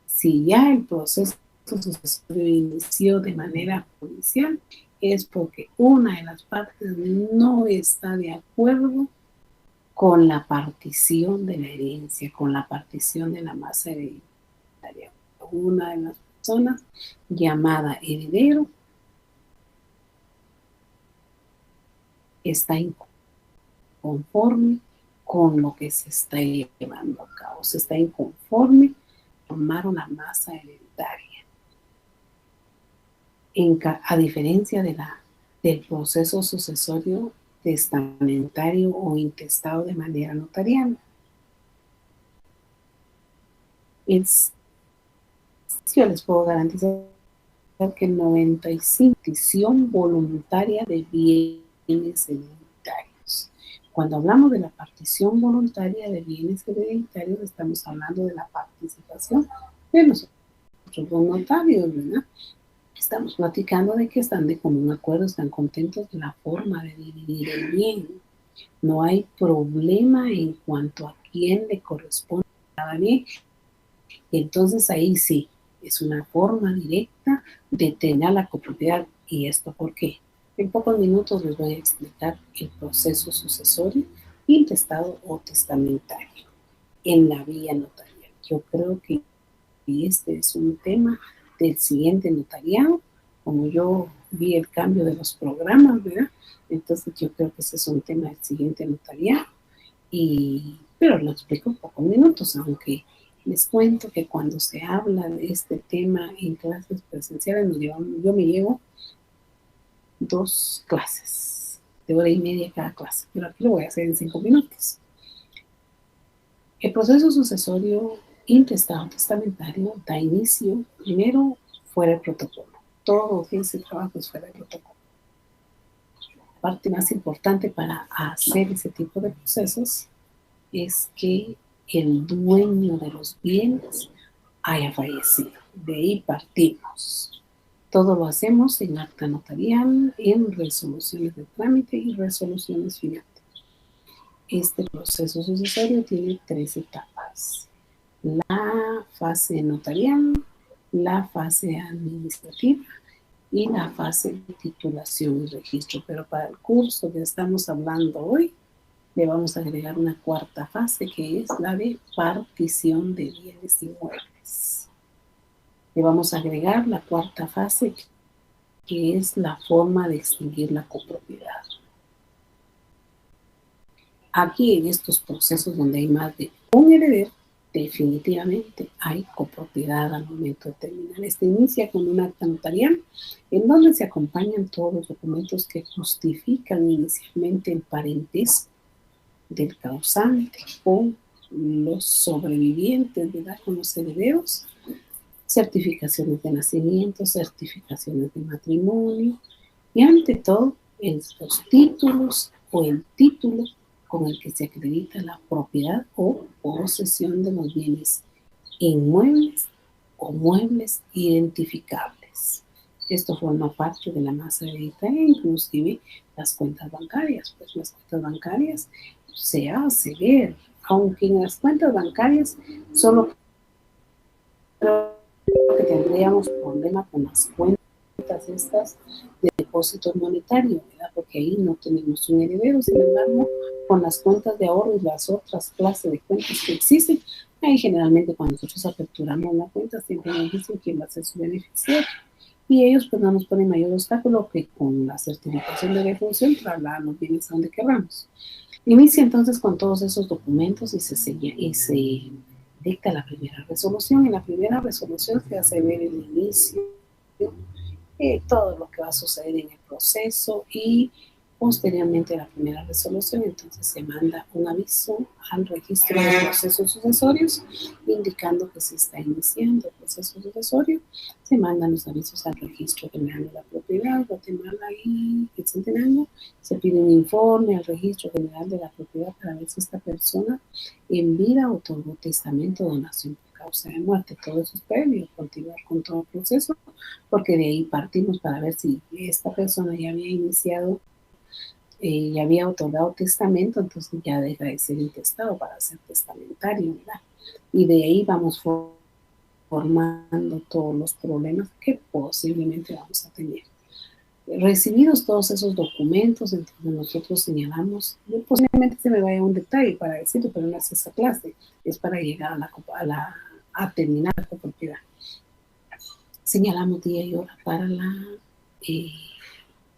Si ya el proceso sucesorio inició de manera judicial, es porque una de las partes no está de acuerdo con la partición de la herencia, con la partición de la masa hereditaria. Una de las personas llamada heredero está inconforme con lo que se está llevando a cabo, se está inconforme con formar una masa hereditaria. A diferencia del proceso sucesorio testamentario o intestado de manera notarial. Yo les puedo garantizar que 95% partición voluntaria de bienes hereditarios. Cuando hablamos de la partición voluntaria de bienes hereditarios, estamos hablando de la participación de nosotros los notarios, ¿verdad? Estamos platicando de que están de común acuerdo, están contentos de la forma de dividir el bien. No hay problema en cuanto a quién le corresponde cada bien. Entonces ahí sí, es una forma directa de tener la copropiedad. ¿Y esto por qué? En pocos minutos les voy a explicar el proceso sucesorio, intestado o testamentario en la vía notarial. Yo creo que este es un tema del siguiente notariado, como yo vi el cambio de los programas, ¿verdad? Entonces yo creo que ese es un tema del siguiente notariado, pero lo explico en pocos minutos, aunque les cuento que cuando se habla de este tema en clases presenciales, yo me llevo 2 clases de hora y media cada clase, pero aquí lo voy a hacer en 5 minutos. El proceso sucesorio intestado testamentario da inicio primero fuera del protocolo. Todo ese trabajo es fuera del protocolo. La parte más importante para hacer ese tipo de procesos es que el dueño de los bienes haya fallecido. De ahí partimos. Todo lo hacemos en acta notarial, en resoluciones de trámite y resoluciones finales. Este proceso sucesorio tiene 3 etapas. La fase notarial, la fase administrativa y la fase de titulación y registro. Pero para el curso que estamos hablando hoy, le vamos a agregar una 4ª fase, que es la de partición de bienes inmuebles. Le vamos a agregar la 4ª fase, que es la forma de extinguir la copropiedad. Aquí en estos procesos donde hay más de un heredero, definitivamente hay copropiedad al momento de terminar. Este inicia con un acta notarial en donde se acompañan todos los documentos que justifican inicialmente el parentesco del causante con los sobrevivientes, ¿verdad? Con los herederos, certificaciones de nacimiento, certificaciones de matrimonio y ante todo los títulos o el título con el que se acredita la propiedad o posesión de los bienes inmuebles o muebles identificables. Esto forma parte de la masa hereditaria, inclusive las cuentas bancarias. Pues las cuentas bancarias se hace ver, aunque en las cuentas bancarias solo creo que tendríamos problema con las cuentas estas de depósito monetario, ¿verdad? Porque ahí no tenemos un heredero. Sin embargo, con las cuentas de ahorro y las otras clases de cuentas que existen, ahí generalmente cuando nosotros aperturamos la cuenta siempre nos dicen quién va a ser su beneficiario y ellos pues no nos ponen mayor obstáculo que con la certificación de defunción trasladar los bienes a donde queramos. Inicia entonces con todos esos documentos y se sella y se dicta la primera resolución. En la primera resolución se hace ver el inicio, todo lo que va a suceder en el proceso y posteriormente a la primera resolución, entonces se manda un aviso al registro de procesos sucesorios indicando que se está iniciando el proceso sucesorio. Se mandan los avisos al registro general de la propiedad, Guatemala y el Centenario. Se pide un informe al registro general de la propiedad para ver si esta persona en vida otorgó testamento o donación por causa de muerte. Todo eso es previo, continuar con todo el proceso, porque de ahí partimos para ver si esta persona ya había iniciado ya había otorgado testamento, entonces ya deja de ser intestado para ser testamentario, ¿verdad? Y de ahí vamos formando todos los problemas que posiblemente vamos a tener. Recibidos todos esos documentos, entonces nosotros señalamos, posiblemente se me vaya un detalle para decirlo, pero no es esa clase, es para llegar a terminar la copropiedad. Señalamos día y hora para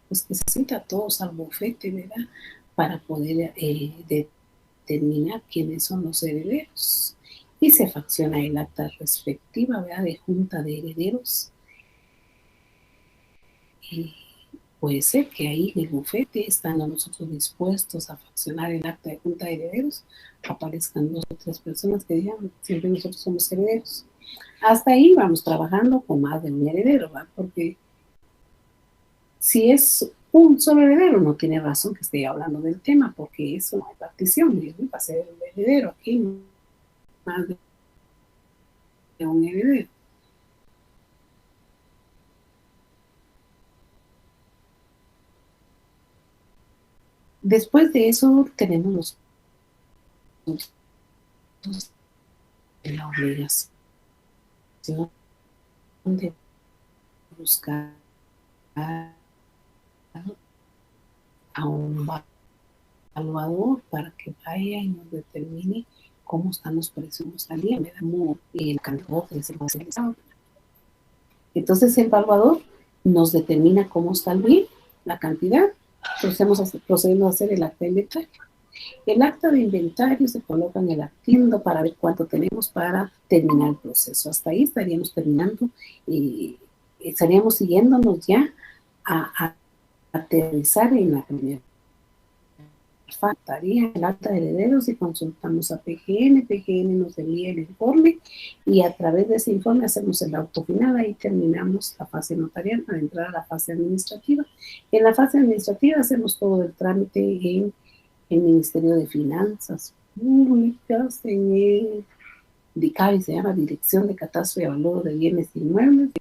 pues que se sienta todos al bufete, ¿verdad? Para poder determinar quiénes son los herederos. Y se facciona el acta respectiva, ¿verdad? De junta de herederos. Y puede ser que ahí en el bufete, estando nosotros dispuestos a faccionar el acta de junta de herederos, aparezcan 2 o 3 personas que digan, siempre nosotros somos herederos. Hasta ahí vamos trabajando con más de un heredero, ¿verdad? Porque si es un solo heredero, no tiene razón que esté hablando del tema, porque eso no hay partición, y va a ser el heredero aquí, más de un heredero. Después de eso tenemos la obligación de buscar a un evaluador para que vaya y nos determine cómo están los precios al día, como el candidato que es el especializado. Entonces el evaluador nos determina cómo está el bien, la cantidad, procedemos a hacer el acta de inventario. El acta de inventario se coloca en el actiendo para ver cuánto tenemos para terminar el proceso. Hasta ahí estaríamos terminando y estaríamos siguiéndonos ya a aterrizar en la primera. Faltaría el acta de herederos y consultamos a PGN. PGN nos envía el informe y a través de ese informe hacemos el auto final. Ahí terminamos la fase notarial para entrar a la fase administrativa. En la fase administrativa hacemos todo el trámite en el Ministerio de Finanzas Públicas, en el DICABI, se llama Dirección de Catastro y Avalúo de Bienes Inmuebles.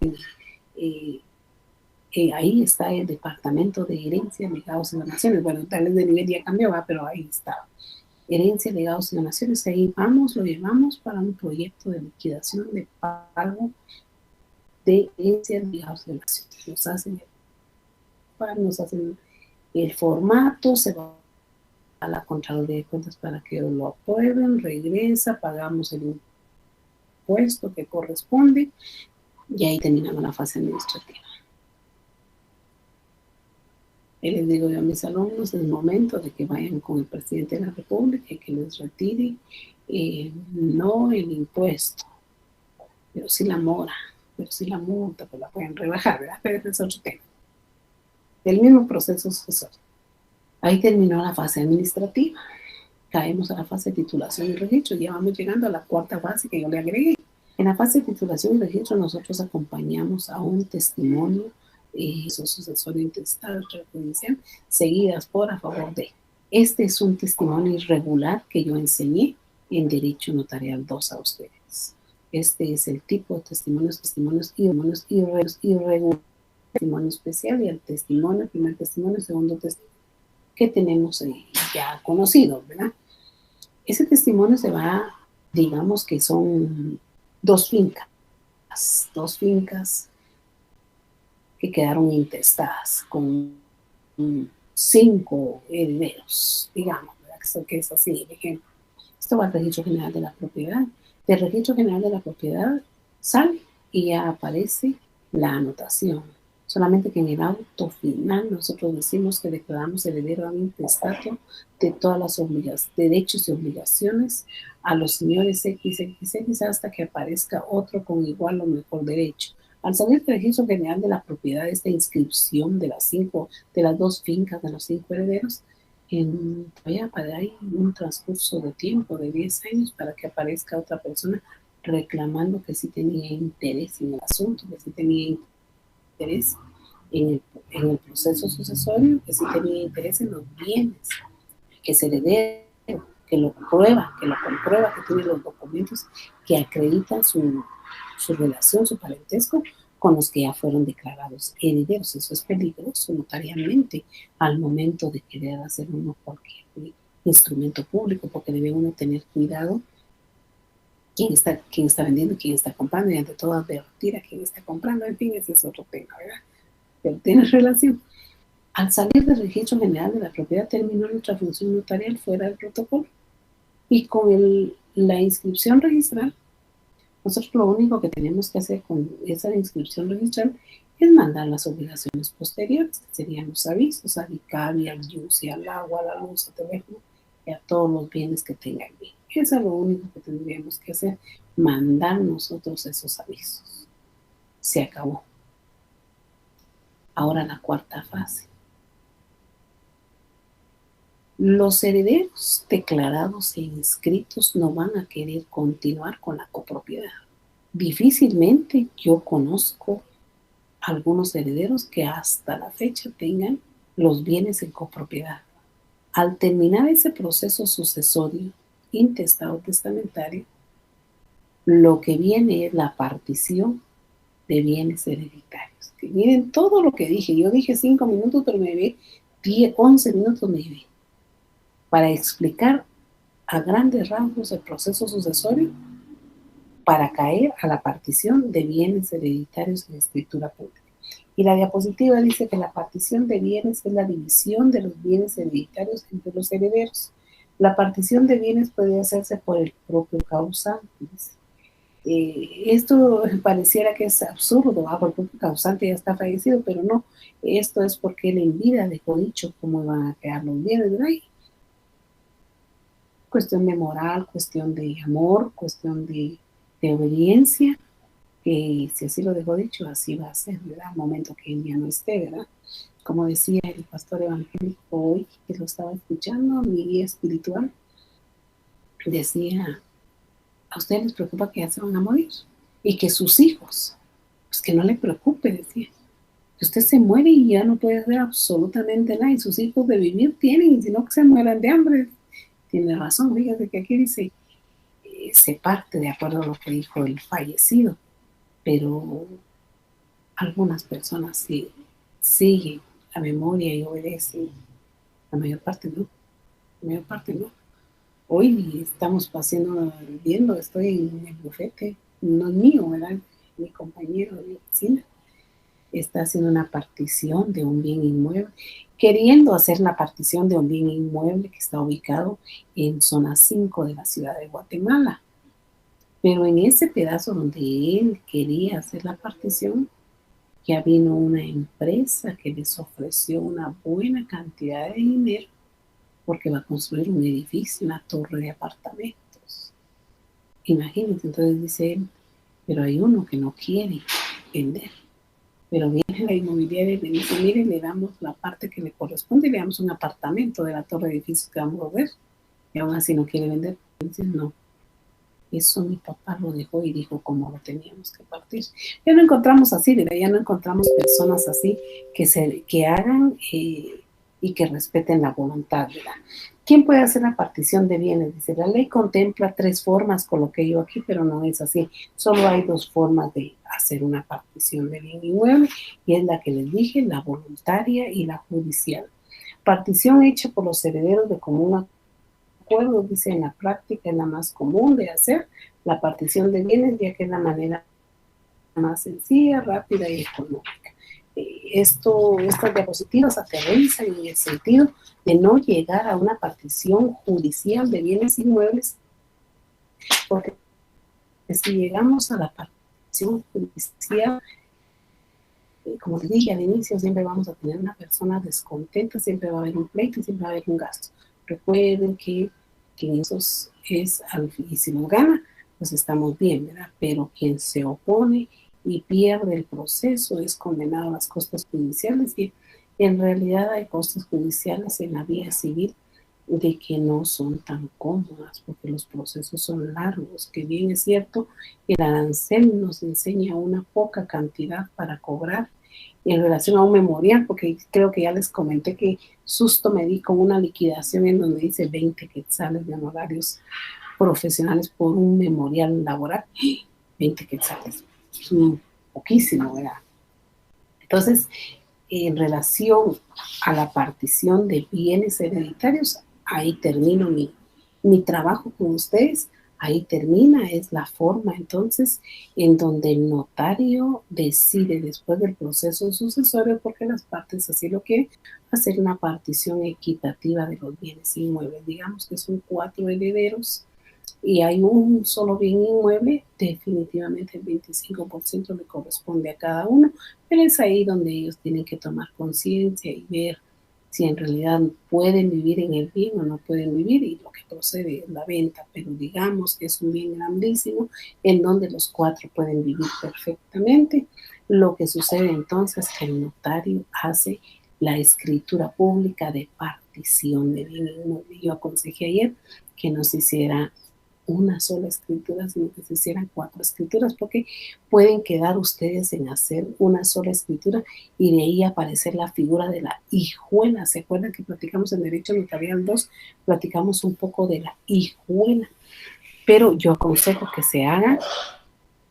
Ahí está el Departamento de Herencia, Legados y Donaciones. Bueno, tal vez de nivel ya cambió, pero ahí está. Herencia, Legados y Donaciones. Ahí vamos, lo llevamos para un proyecto de liquidación de pago de herencia, legados y donaciones. Nos hacen el formato, se va a la Contraloría de Cuentas para que lo aprueben, regresa, pagamos el impuesto que corresponde y ahí terminamos la fase administrativa. Y les digo yo a mis alumnos, es el momento de que vayan con el presidente de la República y que les retire no el impuesto, pero sí la mora, pero sí la multa, pues la pueden rebajar, ¿verdad? Pero ese es otro tema. El mismo proceso sucesor. Ahí terminó la fase administrativa. Caemos a la fase de titulación y registro. Ya vamos llegando a la 4ª fase que yo le agregué. En la fase de titulación y registro nosotros acompañamos a un testimonio sucesorio intestal extrajudicial, seguidas por a favor de. Este es un testimonio irregular que yo enseñé en Derecho Notarial 2 a ustedes. Este es el tipo de testimonios irregulares, testimonio especial y el testimonio, primer testimonio, segundo testimonio, que tenemos ya conocido, ¿verdad? Ese testimonio se va, digamos que son 2 fincas que quedaron intestadas con 5 herederos, digamos, ¿verdad? Que es así el ejemplo. Esto va al Registro General de la Propiedad. Del Registro General de la Propiedad sale y ya aparece la anotación. Solamente que en el auto final nosotros decimos que declaramos heredero a intestato de todas las derechos y obligaciones a los señores XXX hasta que aparezca otro con igual o mejor derecho. Al salir del Registro General de la Propiedad, esta inscripción de las 2 fincas de los 5 herederos, todavía para ahí un transcurso de tiempo de 10 años para que aparezca otra persona reclamando que sí tenía interés en el asunto, que sí tenía interés en el proceso sucesorio, que sí tenía interés en los bienes, que es heredero, que lo comprueba, que tiene los documentos que acreditan su relación, su parentesco con los que ya fueron declarados herederos. Eso es peligroso notariamente al momento de querer hacer uno cualquier instrumento público, porque debe uno tener cuidado quién está vendiendo, quién está comprando, y ante todo advertir a quién está comprando. En fin, ese es otro tema, ¿verdad? Pero tiene relación. Al salir del registro general de la propiedad terminó nuestra función notarial fuera del protocolo, y con la inscripción registral, nosotros lo único que tenemos que hacer con esa inscripción registral es mandar las obligaciones posteriores, que serían los avisos al ICABI, al YUSI, al agua, a la luz, al teléfono y a todos los bienes que tenga el bien. Eso es lo único que tendríamos que hacer, mandar nosotros esos avisos. Se acabó. Ahora la cuarta fase. Los herederos declarados e inscritos no van a querer continuar con la copropiedad. Difícilmente yo conozco algunos herederos que hasta la fecha tengan los bienes en copropiedad. Al terminar ese proceso sucesorio, intestado testamentario, lo que viene es la partición de bienes hereditarios. Que miren todo lo que dije. Yo dije 5 minutos, pero me llevé 10, 11 minutos me llevé para explicar a grandes rasgos el proceso sucesorio para caer a la partición de bienes hereditarios en escritura pública. Y la diapositiva dice que la partición de bienes es la división de los bienes hereditarios entre los herederos. La partición de bienes puede hacerse por el propio causante. Esto pareciera que es absurdo, porque el propio causante ya está fallecido, pero no. Esto es porque él en vida dejó dicho cómo van a quedar los bienes, ¿verdad? Cuestión de moral, cuestión de amor, cuestión de obediencia, que si así lo dejó dicho, así va a ser, ¿verdad? Al momento que él ya no esté, ¿verdad? Como decía el pastor evangélico hoy, que lo estaba escuchando, mi guía espiritual, decía, a ustedes les preocupa que ya se van a morir, y que sus hijos, pues que no le preocupe, decía, que usted se muere y ya no puede hacer absolutamente nada, y sus hijos de vivir tienen, y si no que se mueran de hambre. Tiene razón, fíjate que aquí dice, se parte de acuerdo a lo que dijo el fallecido, pero algunas personas sí siguen la memoria y obedecen. La mayor parte no. La mayor parte no. Hoy estamos viendo, estoy en el bufete, no es mío, ¿verdad? Mi compañero de oficina está haciendo una partición de un bien inmueble, queriendo hacer la partición de un bien inmueble que está ubicado en zona 5 de la ciudad de Guatemala. Pero en ese pedazo donde él quería hacer la partición, ya vino una empresa que les ofreció una buena cantidad de dinero porque va a construir un edificio, una torre de apartamentos. Imagínense, entonces dice él, pero hay uno que no quiere vender. Pero viene la inmobiliaria y le dice, mire, le damos la parte que le corresponde y le damos un apartamento de la torre de edificios que vamos a ver. Y aún así no quiere vender. Entonces, no. Eso mi papá lo dejó y dijo cómo lo teníamos que partir. Ya no encontramos así, ¿verdad? Ya no encontramos personas así que hagan y que respeten la voluntad, ¿verdad? ¿Quién puede hacer la partición de bienes? Dice, la ley contempla 3 formas, coloqué yo aquí, pero no es así. Solo hay 2 formas de hacer una partición de bien inmueble, y es la que les dije, la voluntaria y la judicial. Partición hecha por los herederos de común acuerdo, dice, en la práctica es la más común de hacer la partición de bienes, ya que es la manera más sencilla, rápida y económica. Estas diapositivas aterrizan en el sentido de no llegar a una partición judicial de bienes inmuebles, porque si llegamos a la partición judicial, como les dije al inicio, siempre vamos a tener una persona descontenta, siempre va a haber un pleito y siempre va a haber un gasto. Recuerden que en esos es, y si nos gana, pues estamos bien, ¿verdad? Pero quien se opone y pierde el proceso es condenado a las costas judiciales, y en realidad hay costas judiciales en la vía civil de que no son tan cómodas porque los procesos son largos, que bien es cierto, el arancel nos enseña una poca cantidad para cobrar en relación a un memorial, porque creo que ya les comenté que susto me di con una liquidación en donde dice 20 quetzales de honorarios profesionales por un memorial laboral. 20 quetzales. poquísimo, ¿verdad? Entonces, en relación a la partición de bienes hereditarios, ahí termino mi trabajo con ustedes, ahí termina, es la forma entonces en donde el notario decide después del proceso sucesorio, porque las partes así lo quieren, hacer una partición equitativa de los bienes inmuebles. Digamos que son 4 herederos y hay un solo bien inmueble, definitivamente el 25% le corresponde a cada uno, pero es ahí donde ellos tienen que tomar conciencia y ver si en realidad pueden vivir en el bien o no pueden vivir, y lo que procede es la venta, pero digamos que es un bien grandísimo en donde los 4 pueden vivir perfectamente. Lo que sucede entonces es que el notario hace la escritura pública de partición de bien inmueble. Yo aconsejé ayer que no se hiciera una sola escritura, sino que se hicieran 4 escrituras, porque pueden quedar ustedes en hacer una sola escritura y de ahí aparecer la figura de la hijuela. ¿Se acuerdan que platicamos en Derecho Notarial 2? Platicamos un poco de la hijuela, pero yo aconsejo que se hagan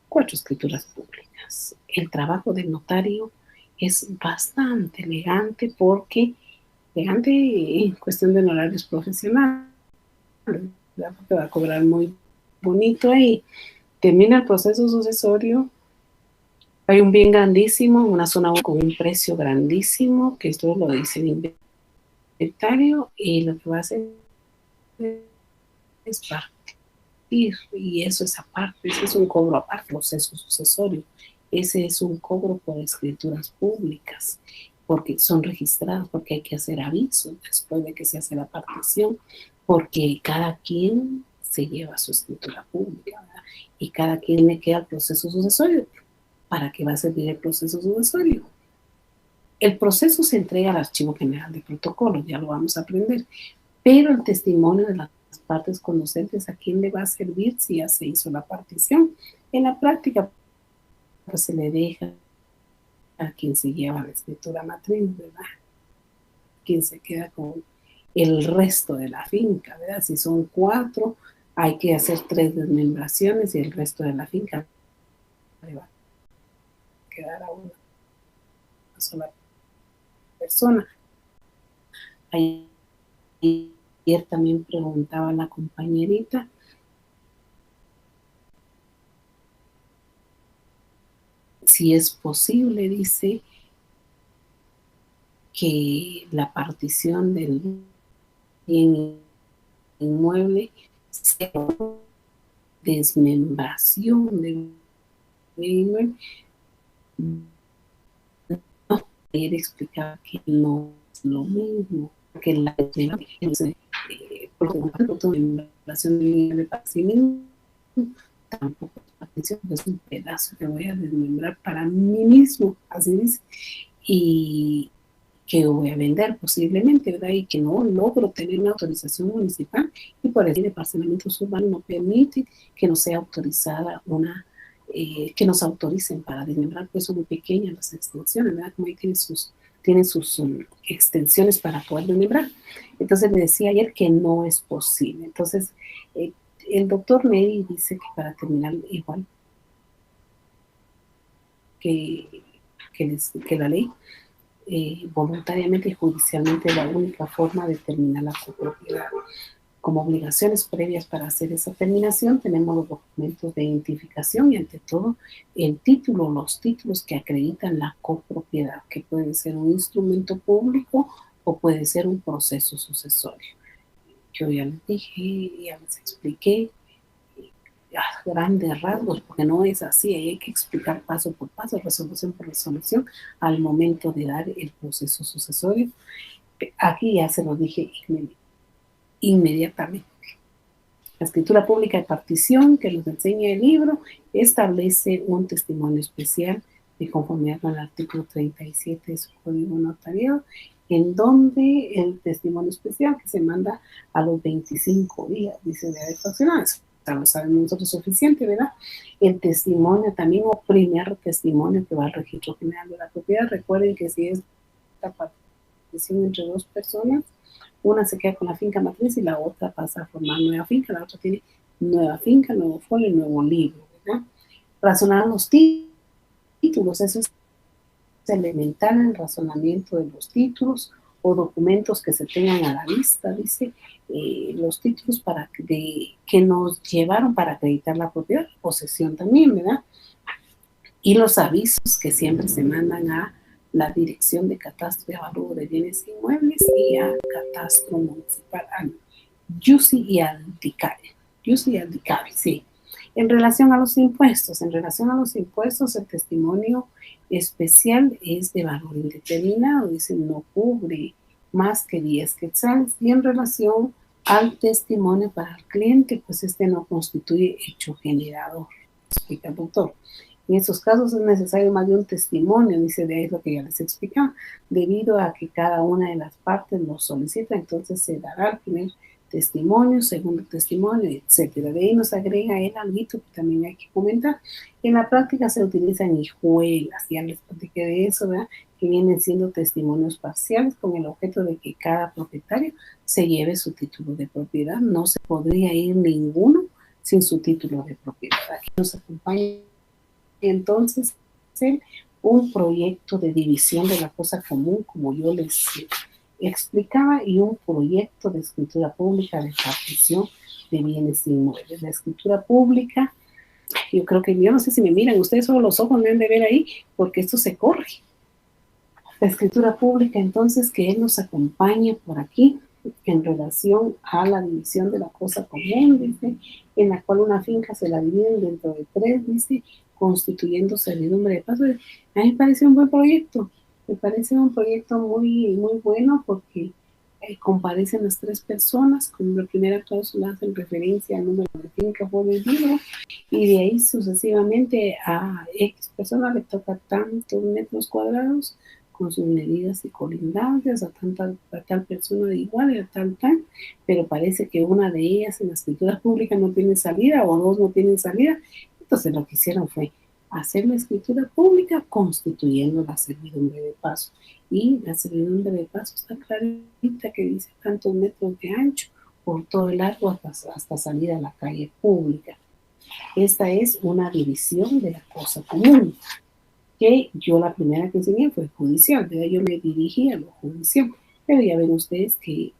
4 escrituras públicas. El trabajo del notario es bastante elegante, porque elegante en cuestión de honorarios profesionales, porque va a cobrar muy bonito ahí. Termina el proceso sucesorio, hay un bien grandísimo, una zona con un precio grandísimo, que esto lo dice el inventario, y lo que va a hacer es partir, y eso es aparte, ese es un cobro aparte, proceso sucesorio, ese es un cobro por escrituras públicas, porque son registradas, porque hay que hacer aviso después de que se hace la partición, porque cada quien se lleva su escritura pública, ¿verdad? Y cada quien le queda el proceso sucesorio. ¿Para qué va a servir el proceso sucesorio? El proceso se entrega al Archivo General de Protocolos, ya lo vamos a aprender, pero el testimonio de las partes conducentes, ¿a quién le va a servir si ya se hizo la partición? En la práctica, pues se le deja a quien se lleva la escritura matriz, ¿verdad? Quien se queda con el resto de la finca, ¿verdad? Si son 4, hay que hacer 3 desmembraciones y el resto de la finca le va a quedar a una sola persona. Ayer también preguntaba la compañerita si es posible, dice, que la partición del bien inmueble sea desmembración del bien inmueble. No, ayer explicaba que no es lo mismo, que la desmembración de partición tampoco es partición, es un pedazo que voy a desmembrar para mí mismo, así dice, y que voy a vender posiblemente, ¿verdad? Y que no logro tener una autorización municipal, y por eso el parcelamiento urbano no permite que no sea autorizada que nos autoricen para desmembrar, pues son muy pequeñas las extensiones, ¿verdad? Como ahí tienen sus extensiones para poder desmembrar. Entonces me decía ayer que no es posible. Entonces, el doctor Neri dice que para terminar igual que la ley, voluntariamente y judicialmente, la única forma de terminar la copropiedad. Como obligaciones previas para hacer esa terminación, tenemos los documentos de identificación y, ante todo, el título, los títulos que acreditan la copropiedad, que puede ser un instrumento público o puede ser un proceso sucesorio. Yo ya les dije, ya les expliqué a grandes rasgos, porque no es así, hay que explicar paso por paso, resolución por resolución, al momento de dar el proceso sucesorio. Aquí ya se lo dije inmediatamente. La escritura pública de partición que nos enseña el libro establece un testimonio especial de conformidad con el artículo 37 de su Código Notarial, en donde el testimonio especial que se manda a los 25 días, dice de haber funcionado, lo sabemos nosotros suficiente, ¿verdad? El testimonio también, o primer testimonio que va al registro general de la propiedad. Recuerden que si es la partición entre 2 personas, una se queda con la finca matriz y la otra pasa a formar nueva finca, la otra tiene nueva finca, nuevo folio, nuevo libro, ¿verdad? Razonar los títulos títulos, eso es elemental, el razonamiento de los títulos o documentos que se tengan a la vista, dice, los títulos que nos llevaron para acreditar la propiedad, posesión también, ¿verdad? Y los avisos que siempre se mandan a la Dirección de Catastro y Avalúo de Bienes Inmuebles y a Catastro Municipal, al YUSI y al DICABE. YUSI y al DICABE, sí. En relación a los impuestos, el testimonio especial es de valor indeterminado, dice, no cubre más que 10 quetzales. Y en relación al testimonio para el cliente, pues este no constituye hecho generador, explica el doctor. En estos casos es necesario más de un testimonio, dice, de ahí es lo que ya les explicaba, debido a que cada una de las partes lo solicita, entonces se dará el primer testimonio, segundo testimonio, etcétera. De ahí nos agrega el algo que también hay que comentar. En la práctica se utilizan hijuelas, ya les platiqué de eso, ¿verdad? Que vienen siendo testimonios parciales con el objeto de que cada propietario se lleve su título de propiedad. No se podría ir ninguno sin su título de propiedad. Aquí nos acompaña entonces un proyecto de división de la cosa común, como yo les explicaba, y un proyecto de escritura pública de partición de bienes inmuebles. La escritura pública, yo creo que, yo no sé si me miran, ustedes solo los ojos me han de ver ahí, porque esto se corre. La escritura pública, entonces, que él nos acompañe por aquí, en relación a la división de la cosa común, dice, en la cual una finca se la dividen dentro de 3, dice, constituyendo servidumbre de paso. A mí me parece un buen proyecto, me parece un proyecto muy, muy bueno porque comparecen las 3 personas, con la primera cláusula hacen referencia al número de finca por vendido y de ahí sucesivamente a X persona le toca tantos metros cuadrados con sus medidas y colindancias a tal persona de igual y a tal, pero parece que una de ellas en la escritura pública no tiene salida o 2 no tienen salida. Entonces lo que hicieron fue hacer la escritura pública constituyendo la servidumbre de paso. Y la servidumbre de paso está clarita que dice tantos metros de ancho por todo el largo hasta salir a la calle pública. Esta es una división de la cosa común, que yo la primera que enseñé fue judicial, ¿verdad? Yo me dirigí a lo judicial, pero ya ven ustedes que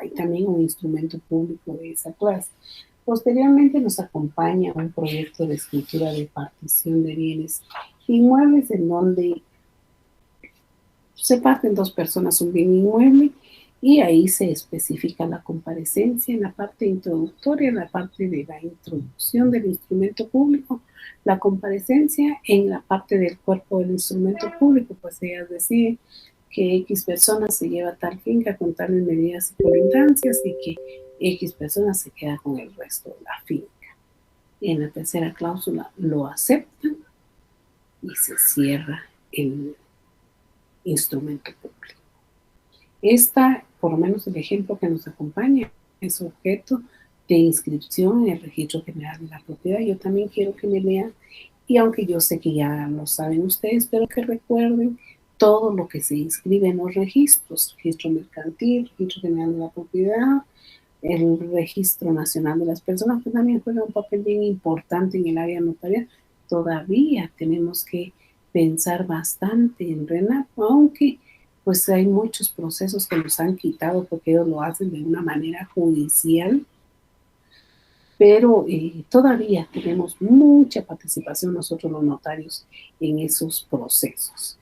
hay también un instrumento público de esa clase. Posteriormente nos acompaña un proyecto de escritura de partición de bienes inmuebles en donde se parten 2 personas un bien inmueble y ahí se especifica la comparecencia en la parte introductoria, en la parte de la introducción del instrumento público, la comparecencia en la parte del cuerpo del instrumento público, pues ellas deciden que X personas se lleva tal finca con tales medidas y colindancias y que X personas se queda con el resto de la finca. En la tercera cláusula lo aceptan y se cierra el instrumento público. Esta, por lo menos el ejemplo que nos acompaña, es objeto de inscripción en el Registro General de la Propiedad. Yo también quiero que me lean, y aunque yo sé que ya lo saben ustedes, pero que recuerden todo lo que se inscribe en los registros: Registro Mercantil, Registro General de la Propiedad, el Registro Nacional de las Personas, que también juega un papel bien importante en el área notarial. Todavía tenemos que pensar bastante en RENAP, aunque pues hay muchos procesos que nos han quitado porque ellos lo hacen de una manera judicial, pero todavía tenemos mucha participación nosotros los notarios en esos procesos.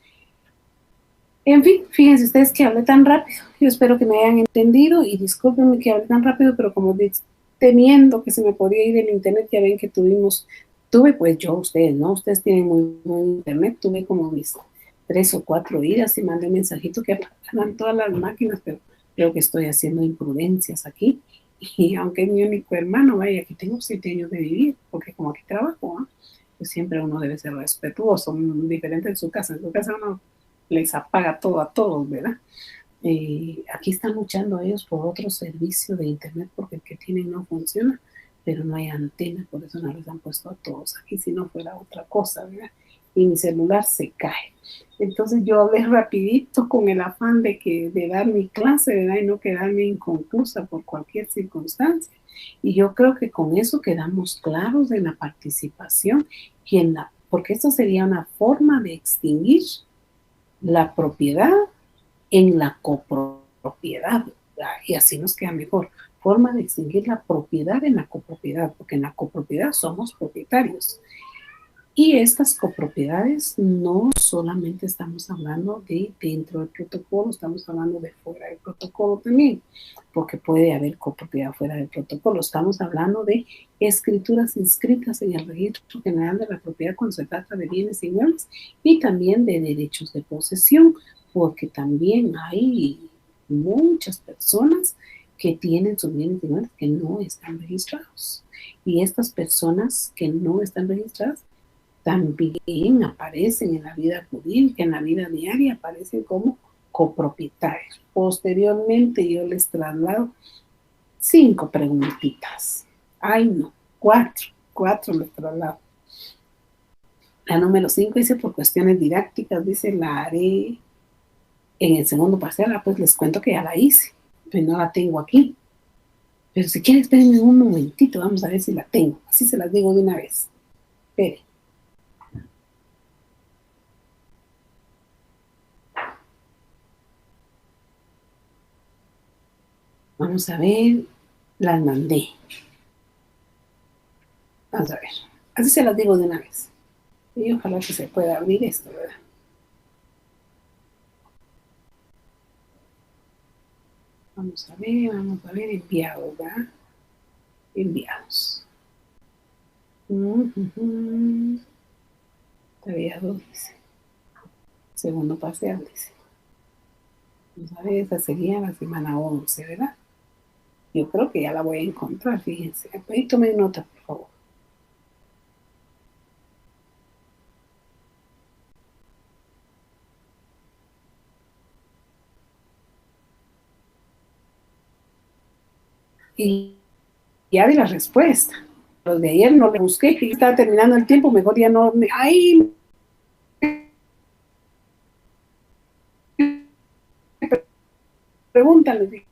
En fin, fíjense ustedes que hablé tan rápido. Yo espero que me hayan entendido y discúlpenme que hablé tan rápido, pero como temiendo que se me podía ir el internet, ya ven que tuve pues yo, ustedes, ¿no? Ustedes tienen muy buen internet, tuve como mis 3 o 4 idas y mandé un mensajito que apagaran todas las máquinas, pero creo que estoy haciendo imprudencias aquí. Y aunque es mi único hermano, vaya, que tengo 7 años de vivir, porque como aquí trabajo, ¿no? Pues siempre uno debe ser respetuoso, diferente en su casa. En su casa uno les apaga todo a todos, ¿verdad? Aquí están luchando ellos por otro servicio de internet porque el que tienen no funciona, pero no hay antena, por eso no les han puesto a todos. Aquí si no fuera otra cosa, ¿verdad? Y mi celular se cae. Entonces yo hablé rapidito con el afán de dar mi clase, ¿verdad? Y no quedarme inconclusa por cualquier circunstancia. Y yo creo que con eso quedamos claros de la participación y en la porque esto sería una forma de extinguir la propiedad en la copropiedad, ¿verdad? Y así nos queda mejor. Forma de extinguir la propiedad en la copropiedad, porque en la copropiedad somos propietarios. Y estas copropiedades no solamente estamos hablando de dentro del protocolo, estamos hablando de fuera del protocolo también, porque puede haber copropiedad fuera del protocolo. Estamos hablando de escrituras inscritas en el registro general de la propiedad cuando se trata de bienes inmuebles y también de derechos de posesión, porque también hay muchas personas que tienen sus bienes inmuebles que no están registrados. Y estas personas que no están registradas también aparecen en la vida jurídica, en la vida diaria, aparecen como copropietarios. Posteriormente yo les traslado 5 preguntitas. Ay, no, 4 les traslado. La número 5 dice, por cuestiones didácticas, dice, la haré en el segundo parcial. Pues les cuento que ya la hice, pero no la tengo aquí. Pero si quieren, espérenme un momentito, vamos a ver si la tengo. Así se las digo de una vez. Esperen. Vamos a ver, las mandé. Vamos a ver. Así se las digo de una vez. Y ojalá que se pueda abrir esto, ¿verdad? Vamos a ver, enviados, ¿verdad? Enviados. Tarea 2 dice. Segundo parcial dice. Vamos a ver, esa sería la semana 11, ¿verdad? Yo creo que ya la voy a encontrar, fíjense. Ahí tomen nota, por favor. Y ya vi la respuesta. Los de ayer no le busqué, que estaba terminando el tiempo, mejor ya no. ¡Ay! Pregúntale.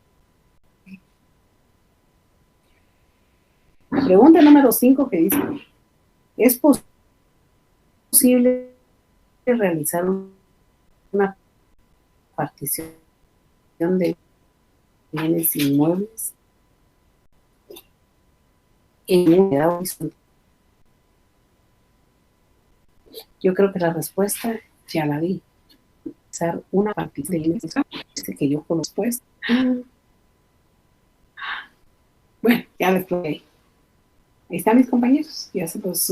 Pregunta número 5 que dice: ¿es posible realizar una partición de bienes inmuebles en unidad horizontal? Yo creo que la respuesta ya la vi. Realizar una partición de bienes inmuebles, dice que yo conozco pues. Bueno, ya les expliqué. Ahí están mis compañeros, ya se los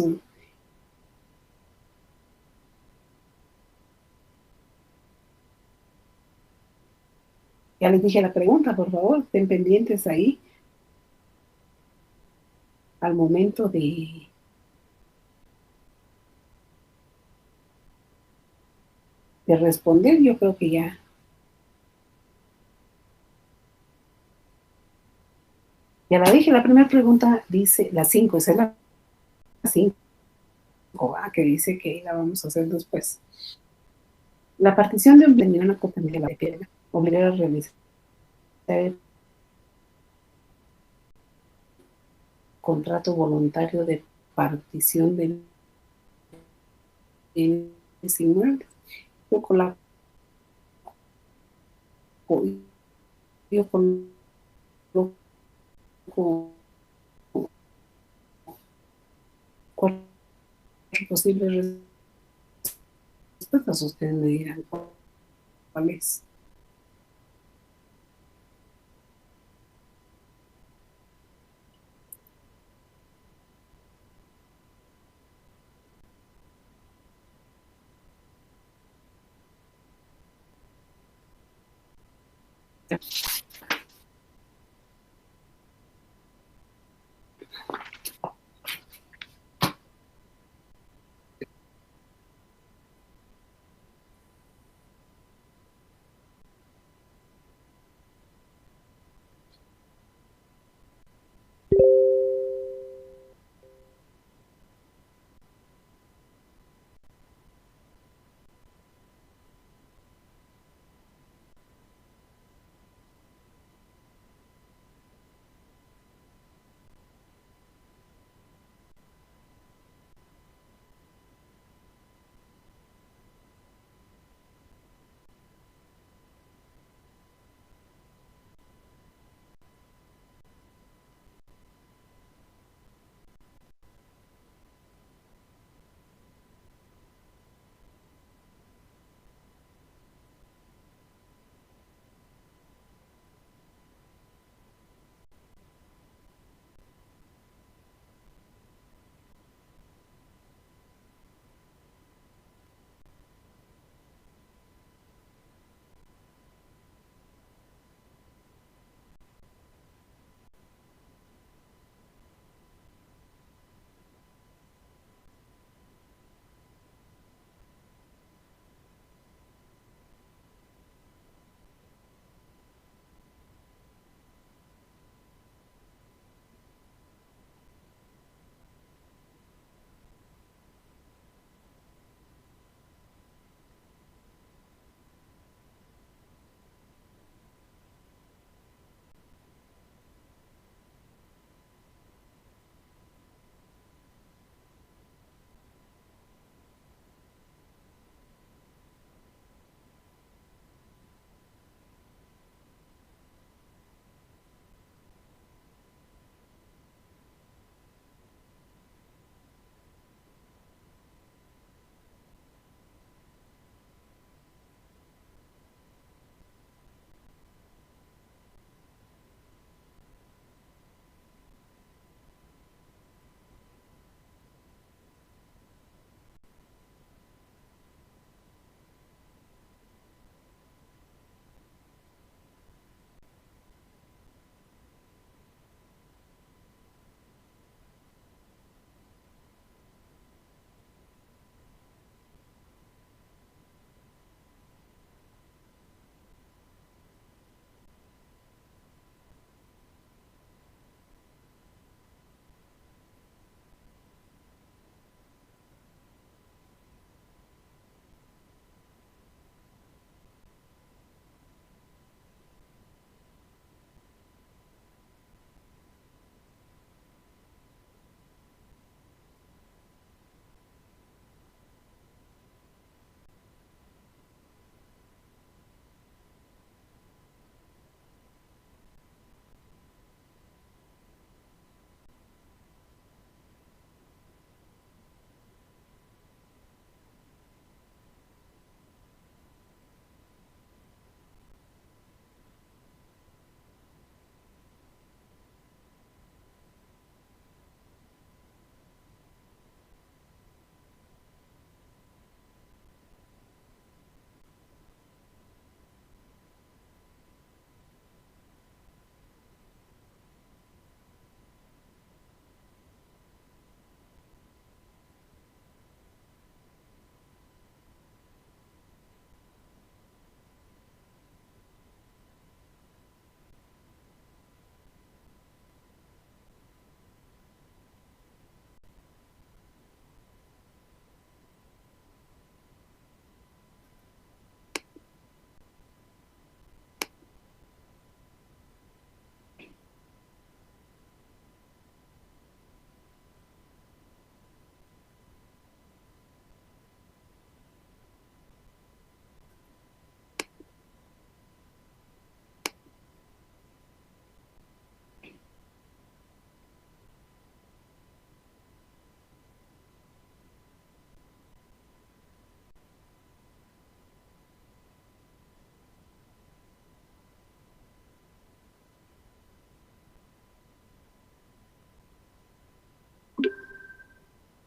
ya les dije la pregunta, por favor, estén pendientes ahí al momento de responder. Yo creo que ya la dije. La primera pregunta dice, la 5, esa es la 5, que dice que la vamos a hacer después. La partición de una compañía de piedra obligar a realizar el contrato voluntario de partición de bienes inmuebles. Yo con la yo coloco cuatro posibles respuestas. Ustedes me dirán cuál es.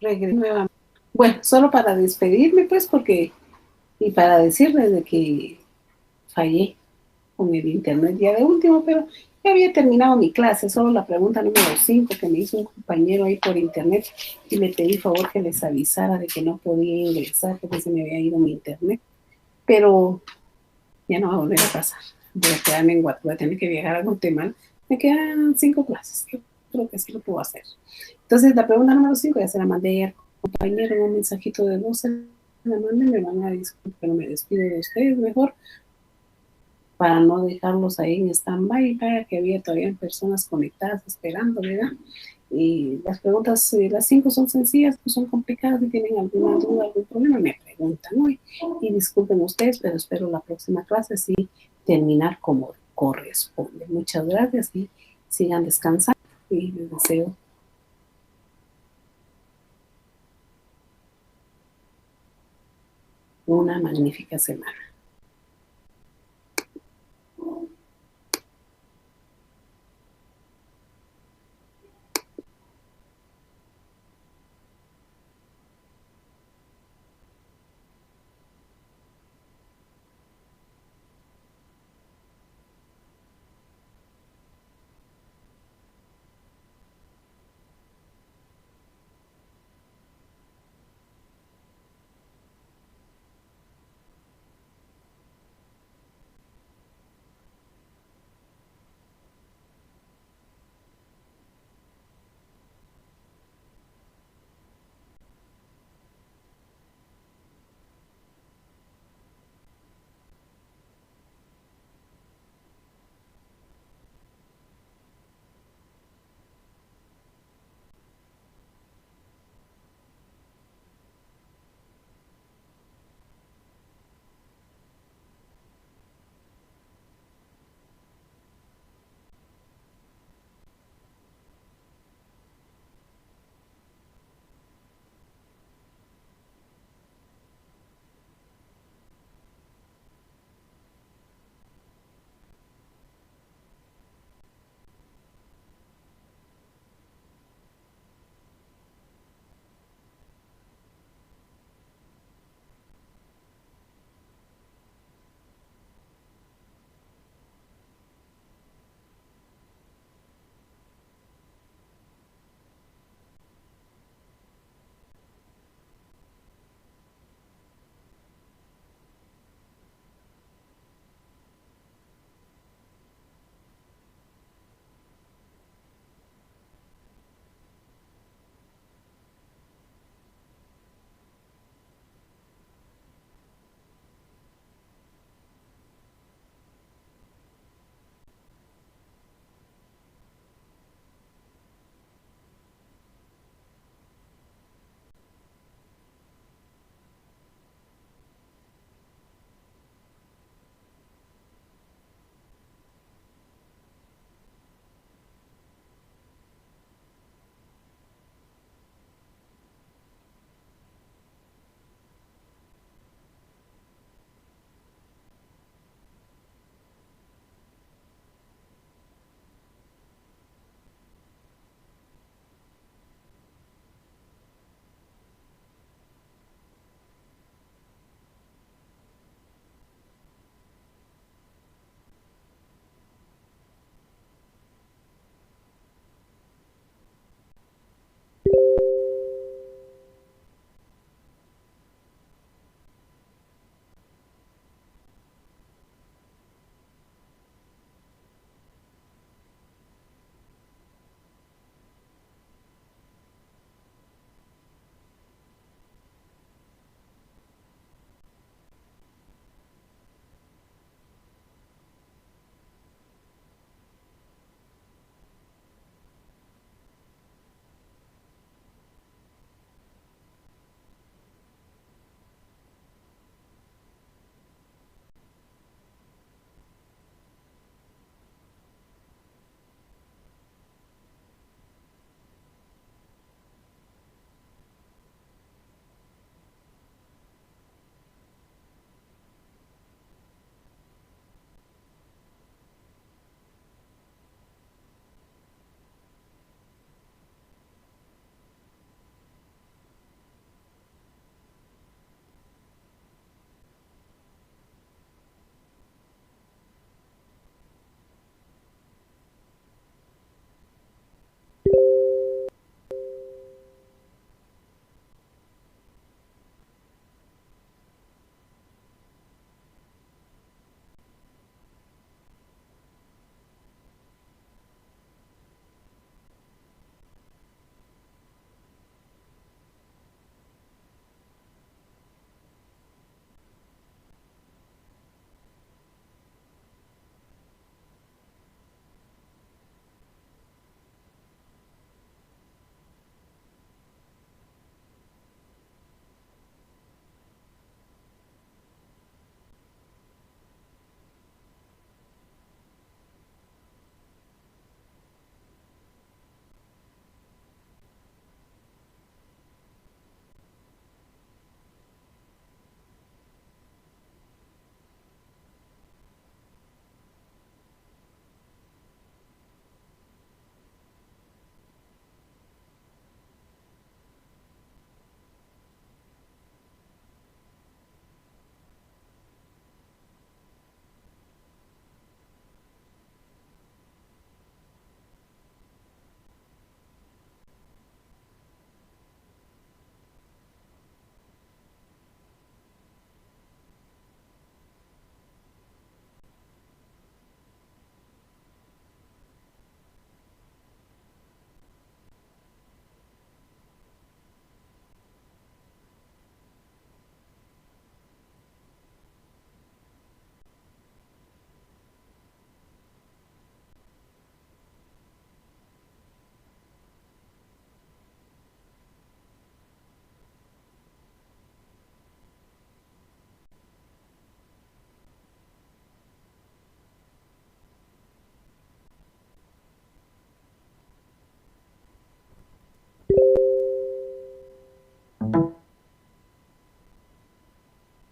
regresé nuevamente. Bueno, solo para despedirme, pues, porque, y para decirles de que fallé con el internet ya de último, pero ya había terminado mi clase, solo la pregunta número 5 que me hizo un compañero ahí por internet y le pedí favor que les avisara de que no podía ingresar porque se me había ido mi internet, pero ya no va a volver a pasar. Voy a quedarme en Guatemala, voy a tener que viajar a Guatemala. Me quedan 5 clases, yo creo que sí lo puedo hacer. Entonces, la pregunta número 5 ya se la mandé al compañero en un mensajito de 12, la mandé, me van a disculpar, pero me despido de ustedes mejor para no dejarlos ahí en stand-by, que había todavía personas conectadas esperando, ¿verdad? Y las preguntas, las 5 son sencillas, pues son complicadas, si tienen alguna duda, algún problema, me preguntan hoy. Y disculpen ustedes, pero espero la próxima clase sí terminar como corresponde. Muchas gracias y sigan descansando y les deseo una magnífica semana.